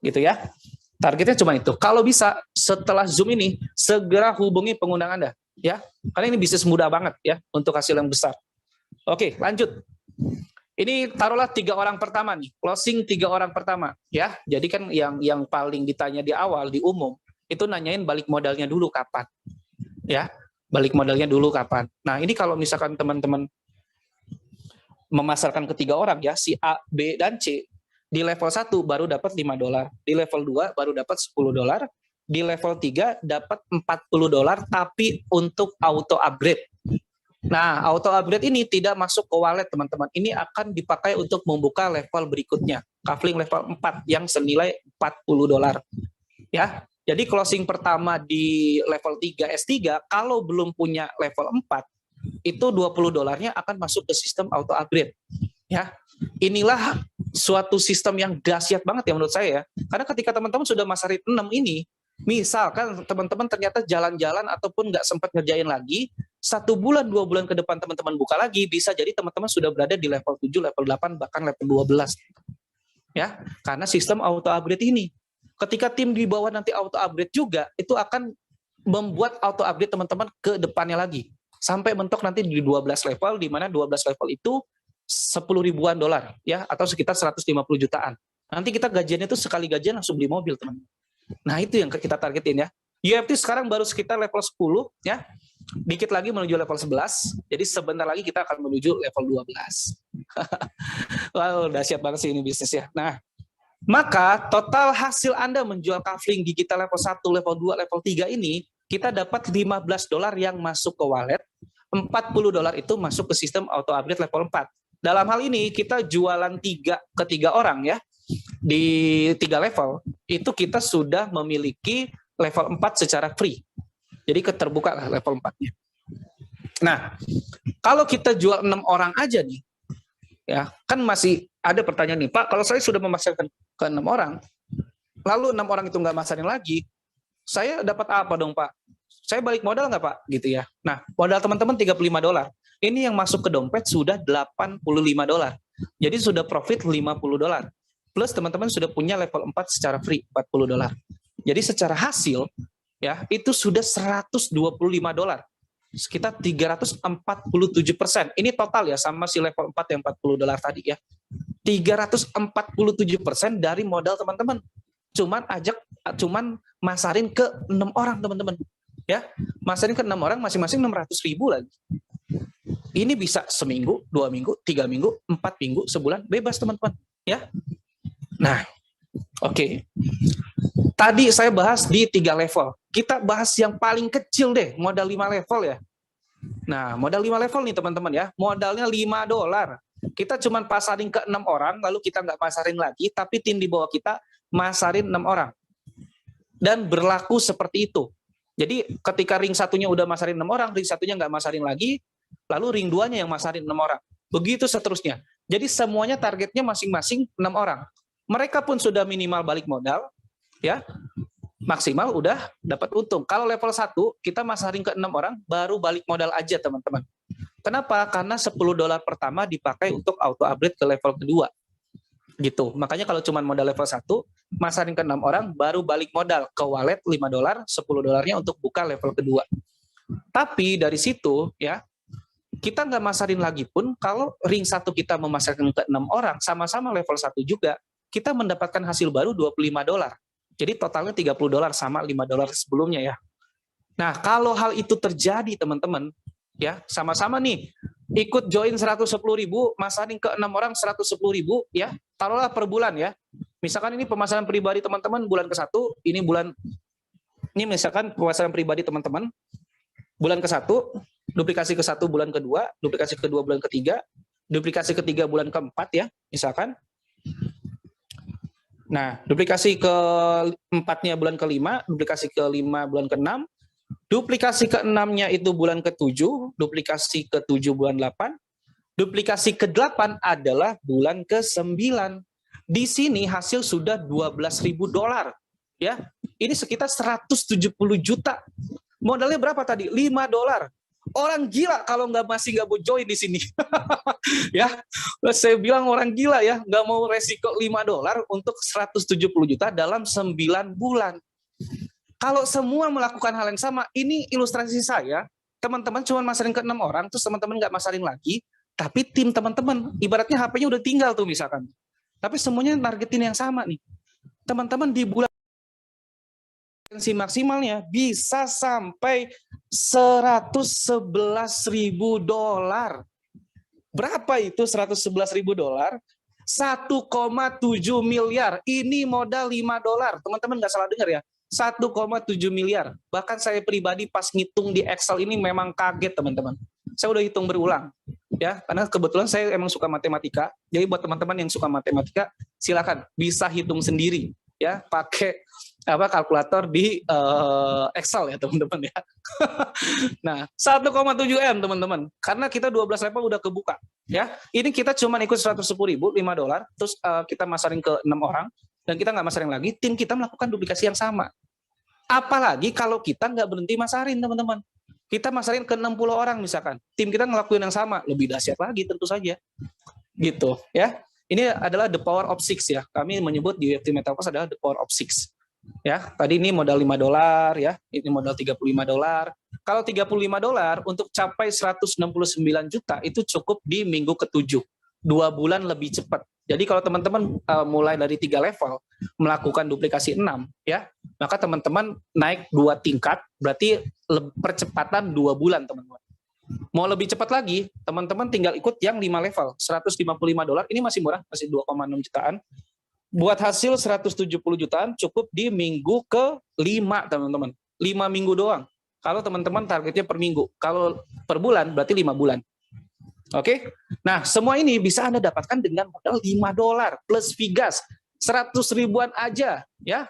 Gitu ya. Targetnya cuma itu. Kalau bisa setelah Zoom ini segera hubungi pengundang Anda, ya. Karena ini bisnis mudah banget ya untuk hasil yang besar. Oke, lanjut. Ini taruhlah 3 orang pertama nih, closing 3 orang pertama, ya. Jadi kan yang paling ditanya di awal di umum itu nanyain balik modalnya dulu kapan, ya. Balik modalnya dulu kapan. Nah, ini kalau misalkan teman-teman memasarkan ke 3 orang ya, si A, B, dan C, di level 1 baru dapat $5, di level 2 baru dapat $10, di level 3 dapat $40 tapi untuk auto upgrade. Nah, auto upgrade ini tidak masuk ke wallet, teman-teman. Ini akan dipakai untuk membuka level berikutnya, Kafling level 4 yang senilai $40. Ya. Jadi closing pertama di level 3 S3 kalau belum punya level 4 itu $20-nya akan masuk ke sistem auto upgrade. Ya. Inilah suatu sistem yang dahsyat banget ya menurut saya ya. Karena ketika teman-teman sudah masarin 6 ini, misalkan teman-teman ternyata jalan-jalan ataupun nggak sempat ngerjain lagi, 1 bulan, 2 bulan ke depan teman-teman buka lagi, bisa jadi teman-teman sudah berada di level 7, level 8, bahkan level 12. Ya, karena sistem auto upgrade ini. Ketika tim di bawah nanti auto upgrade juga, itu akan membuat auto upgrade teman-teman ke depannya lagi. Sampai mentok nanti di 12 level, di mana 12 level itu 10 ribuan dolar, ya, atau sekitar 150 jutaan. Nanti kita gajiannya itu sekali gajian langsung beli mobil, teman. Nah, itu yang kita targetin ya. UFT sekarang baru sekitar level 10, ya. Dikit lagi menuju level 11, jadi sebentar lagi kita akan menuju level 12. Wow, dahsyat banget sih ini bisnisnya. Nah, maka total hasil Anda menjual kafling digital level 1, level 2, level 3 ini, kita dapat $15 yang masuk ke wallet, $40 itu masuk ke sistem auto upgrade level 4. Dalam hal ini kita jualan ke 3 orang ya, di 3 level, itu kita sudah memiliki level 4 secara free. Jadi keterbuka lah level 4-nya. Nah, kalau kita jual 6 orang aja nih, ya kan masih ada pertanyaan nih, Pak, kalau saya sudah memasarkan ke 6 orang, lalu 6 orang itu nggak masarin lagi, saya dapat apa dong, Pak? Saya balik modal nggak, Pak? Gitu ya. Nah, modal teman-teman $35. Ini yang masuk ke dompet sudah $85. Jadi sudah profit $50. Plus teman-teman sudah punya level 4 secara free, $40. Jadi secara hasil, ya itu sudah $125, sekitar 347%. Ini total ya sama si level 4 yang $40 tadi ya. 347% dari modal teman-teman. Cuman masarin ke 6 orang teman-teman. Ya, masarin ke 6 orang masing-masing 600.000 lagi. Ini bisa seminggu, 2 minggu, 3 minggu, 4 minggu, sebulan, bebas teman-teman. Ya. Nah, oke. Tadi saya bahas di 3 level. Kita bahas yang paling kecil deh, modal 5 level ya. Nah, modal 5 level nih teman-teman ya. Modalnya $5. Kita cuma pasarin ke 6 orang, lalu kita nggak pasarin lagi, tapi tim di bawah kita masarin 6 orang. Dan berlaku seperti itu. Jadi ketika ring satunya udah masarin 6 orang, ring satunya nggak masarin lagi, lalu ring 2-nya yang masarin 6 orang. Begitu seterusnya. Jadi semuanya targetnya masing-masing 6 orang. Mereka pun sudah minimal balik modal, ya, maksimal udah dapat untung. Kalau level 1 kita masarin ke 6 orang baru balik modal aja teman-teman. Kenapa? Karena $10 pertama dipakai untuk auto upgrade ke level kedua. Gitu. Makanya kalau cuma modal level 1 masarin ke 6 orang baru balik modal ke wallet $5, $10-nya untuk buka level kedua. Tapi dari situ ya kita nggak masarin lagi pun kalau ring 1 kita memasarkan ke 6 orang sama-sama level 1 juga, kita mendapatkan hasil baru $25. Jadi totalnya $30 sama $5 sebelumnya ya. Nah, kalau hal itu terjadi teman-teman, ya sama-sama nih ikut join 110.000, masarin ke 6 orang 110.000 ya, taruhlah per bulan ya. Misalkan ini pemasaran pribadi teman-teman bulan ke-1, ini misalkan pemasaran pribadi teman-teman bulan ke-1, duplikasi ke-1 bulan ke-2, duplikasi ke-2 bulan ke-3, duplikasi ke-3 bulan ke-4 ya, misalkan. Nah, duplikasi ke-4-nya bulan ke-5, duplikasi ke-5 bulan ke-6, duplikasi ke-6-nya itu bulan ke-7, duplikasi ke-7 bulan 8, duplikasi ke-8 adalah bulan ke-9. Di sini hasil sudah $12.000. ya. Ini sekitar 170 juta. Modalnya berapa tadi? $5. Orang gila kalau masih nggak mau join di sini. Ya, saya bilang orang gila ya, nggak mau resiko $5 untuk 170 juta dalam 9 bulan. Kalau semua melakukan hal yang sama, ini ilustrasi saya, teman-teman cuma masarin ke 6 orang, terus teman-teman nggak masarin lagi, tapi tim teman-teman, ibaratnya HP-nya udah tinggal tuh misalkan. Tapi semuanya nargetin yang sama nih. Teman-teman di bulan maksimalnya bisa sampai $111.000. Berapa itu $111.000? 1,7 miliar. Ini modal $5. Teman-teman nggak salah dengar ya. 1,7 miliar. Bahkan saya pribadi pas ngitung di Excel ini memang kaget, teman-teman. Saya udah hitung berulang. Ya, karena kebetulan saya emang suka matematika. Jadi buat teman-teman yang suka matematika, silakan bisa hitung sendiri ya, pakai kalkulator di Excel ya, teman-teman ya. Nah, 1,7 M, teman-teman. Karena kita 12 level udah kebuka ya. Ini kita cuma ikut 110.000, $5, terus kita masarin ke 6 orang dan kita nggak masarin lagi, tim kita melakukan duplikasi yang sama. Apalagi kalau kita nggak berhenti masarin, teman-teman. Kita masarin ke 60 orang misalkan. Tim kita ngelakuin yang sama, lebih dahsyat lagi tentu saja. Gitu ya. Ini adalah the power of 6 ya. Kami menyebut di UFT Metaverse adalah the power of 6. Ya, tadi ini modal $5 ya. Ini modal $35. Kalau $35 untuk capai 169 juta itu cukup di minggu ke-7. 2 bulan lebih cepat. Jadi kalau teman-teman mulai dari 3 level melakukan duplikasi 6 ya, maka teman-teman naik 2 tingkat, berarti percepatan 2 bulan, teman-teman. Mau lebih cepat lagi, teman-teman tinggal ikut yang 5 level, $155, ini masih murah, masih 2,6 jutaan. Buat hasil 170 jutaan cukup di minggu ke-5, teman-teman. 5 minggu doang. Kalau teman-teman targetnya per minggu, kalau per bulan berarti 5 bulan. Oke, nah semua ini bisa Anda dapatkan dengan modal $5 plus Vigas 100 ribuan aja ya.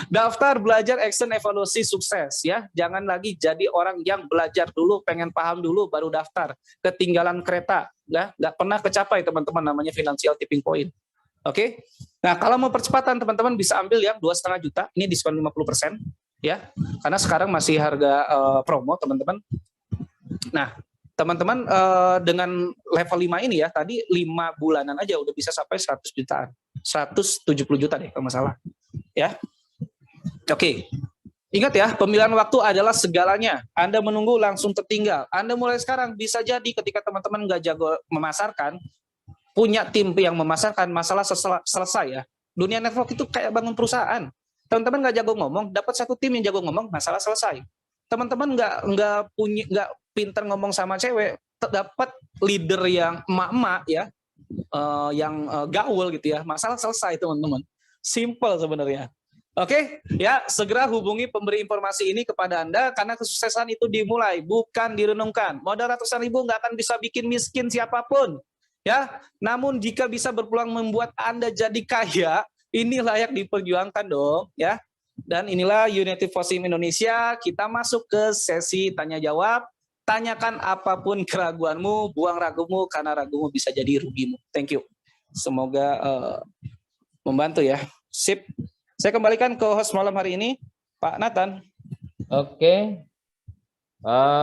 Daftar belajar action evaluasi sukses ya. Jangan lagi jadi orang yang belajar dulu, pengen paham dulu baru daftar. Ketinggalan kereta, ya, nggak pernah kecapai teman-teman, namanya financial tipping point. Oke, nah kalau mau percepatan teman-teman bisa ambil yang 2,5 juta, ini diskon 50% ya, karena sekarang masih harga promo teman-teman. Nah teman-teman dengan level 5 ini ya, tadi 5 bulanan aja udah bisa sampai 100 jutaan. 170 juta deh kalau nggak salah. Ya. Oke. Ingat ya, pemilihan waktu adalah segalanya. Anda menunggu langsung tertinggal. Anda mulai sekarang bisa jadi ketika teman-teman nggak jago memasarkan, punya tim yang memasarkan, masalah selesai ya. Dunia network itu kayak bangun perusahaan. Teman-teman nggak jago ngomong, dapat satu tim yang jago ngomong, masalah selesai. Teman-teman nggak pinter ngomong sama cewek, dapat leader yang emak-emak ya, yang gaul gitu ya, masalah selesai teman-teman. Simple sebenarnya. Oke, ya segera hubungi pemberi informasi ini kepada Anda karena kesuksesan itu dimulai, bukan direnungkan. Modal ratusan ribu nggak akan bisa bikin miskin siapapun. Ya, namun jika bisa berpeluang membuat Anda jadi kaya, ini layak diperjuangkan dong, ya. Dan inilah United for Sim Indonesia. Kita masuk ke sesi tanya jawab. Tanyakan apapun keraguanmu, buang ragumu karena ragumu bisa jadi rugimu. Thank you. Semoga membantu ya. Sip. Saya kembalikan ke host malam hari ini, Pak Nathan. Oke.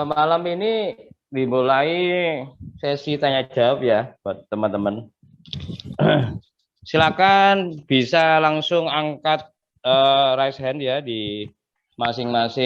Malam ini dimulai sesi tanya jawab ya buat teman-teman. Silakan bisa langsung angkat raise hand ya di masing-masing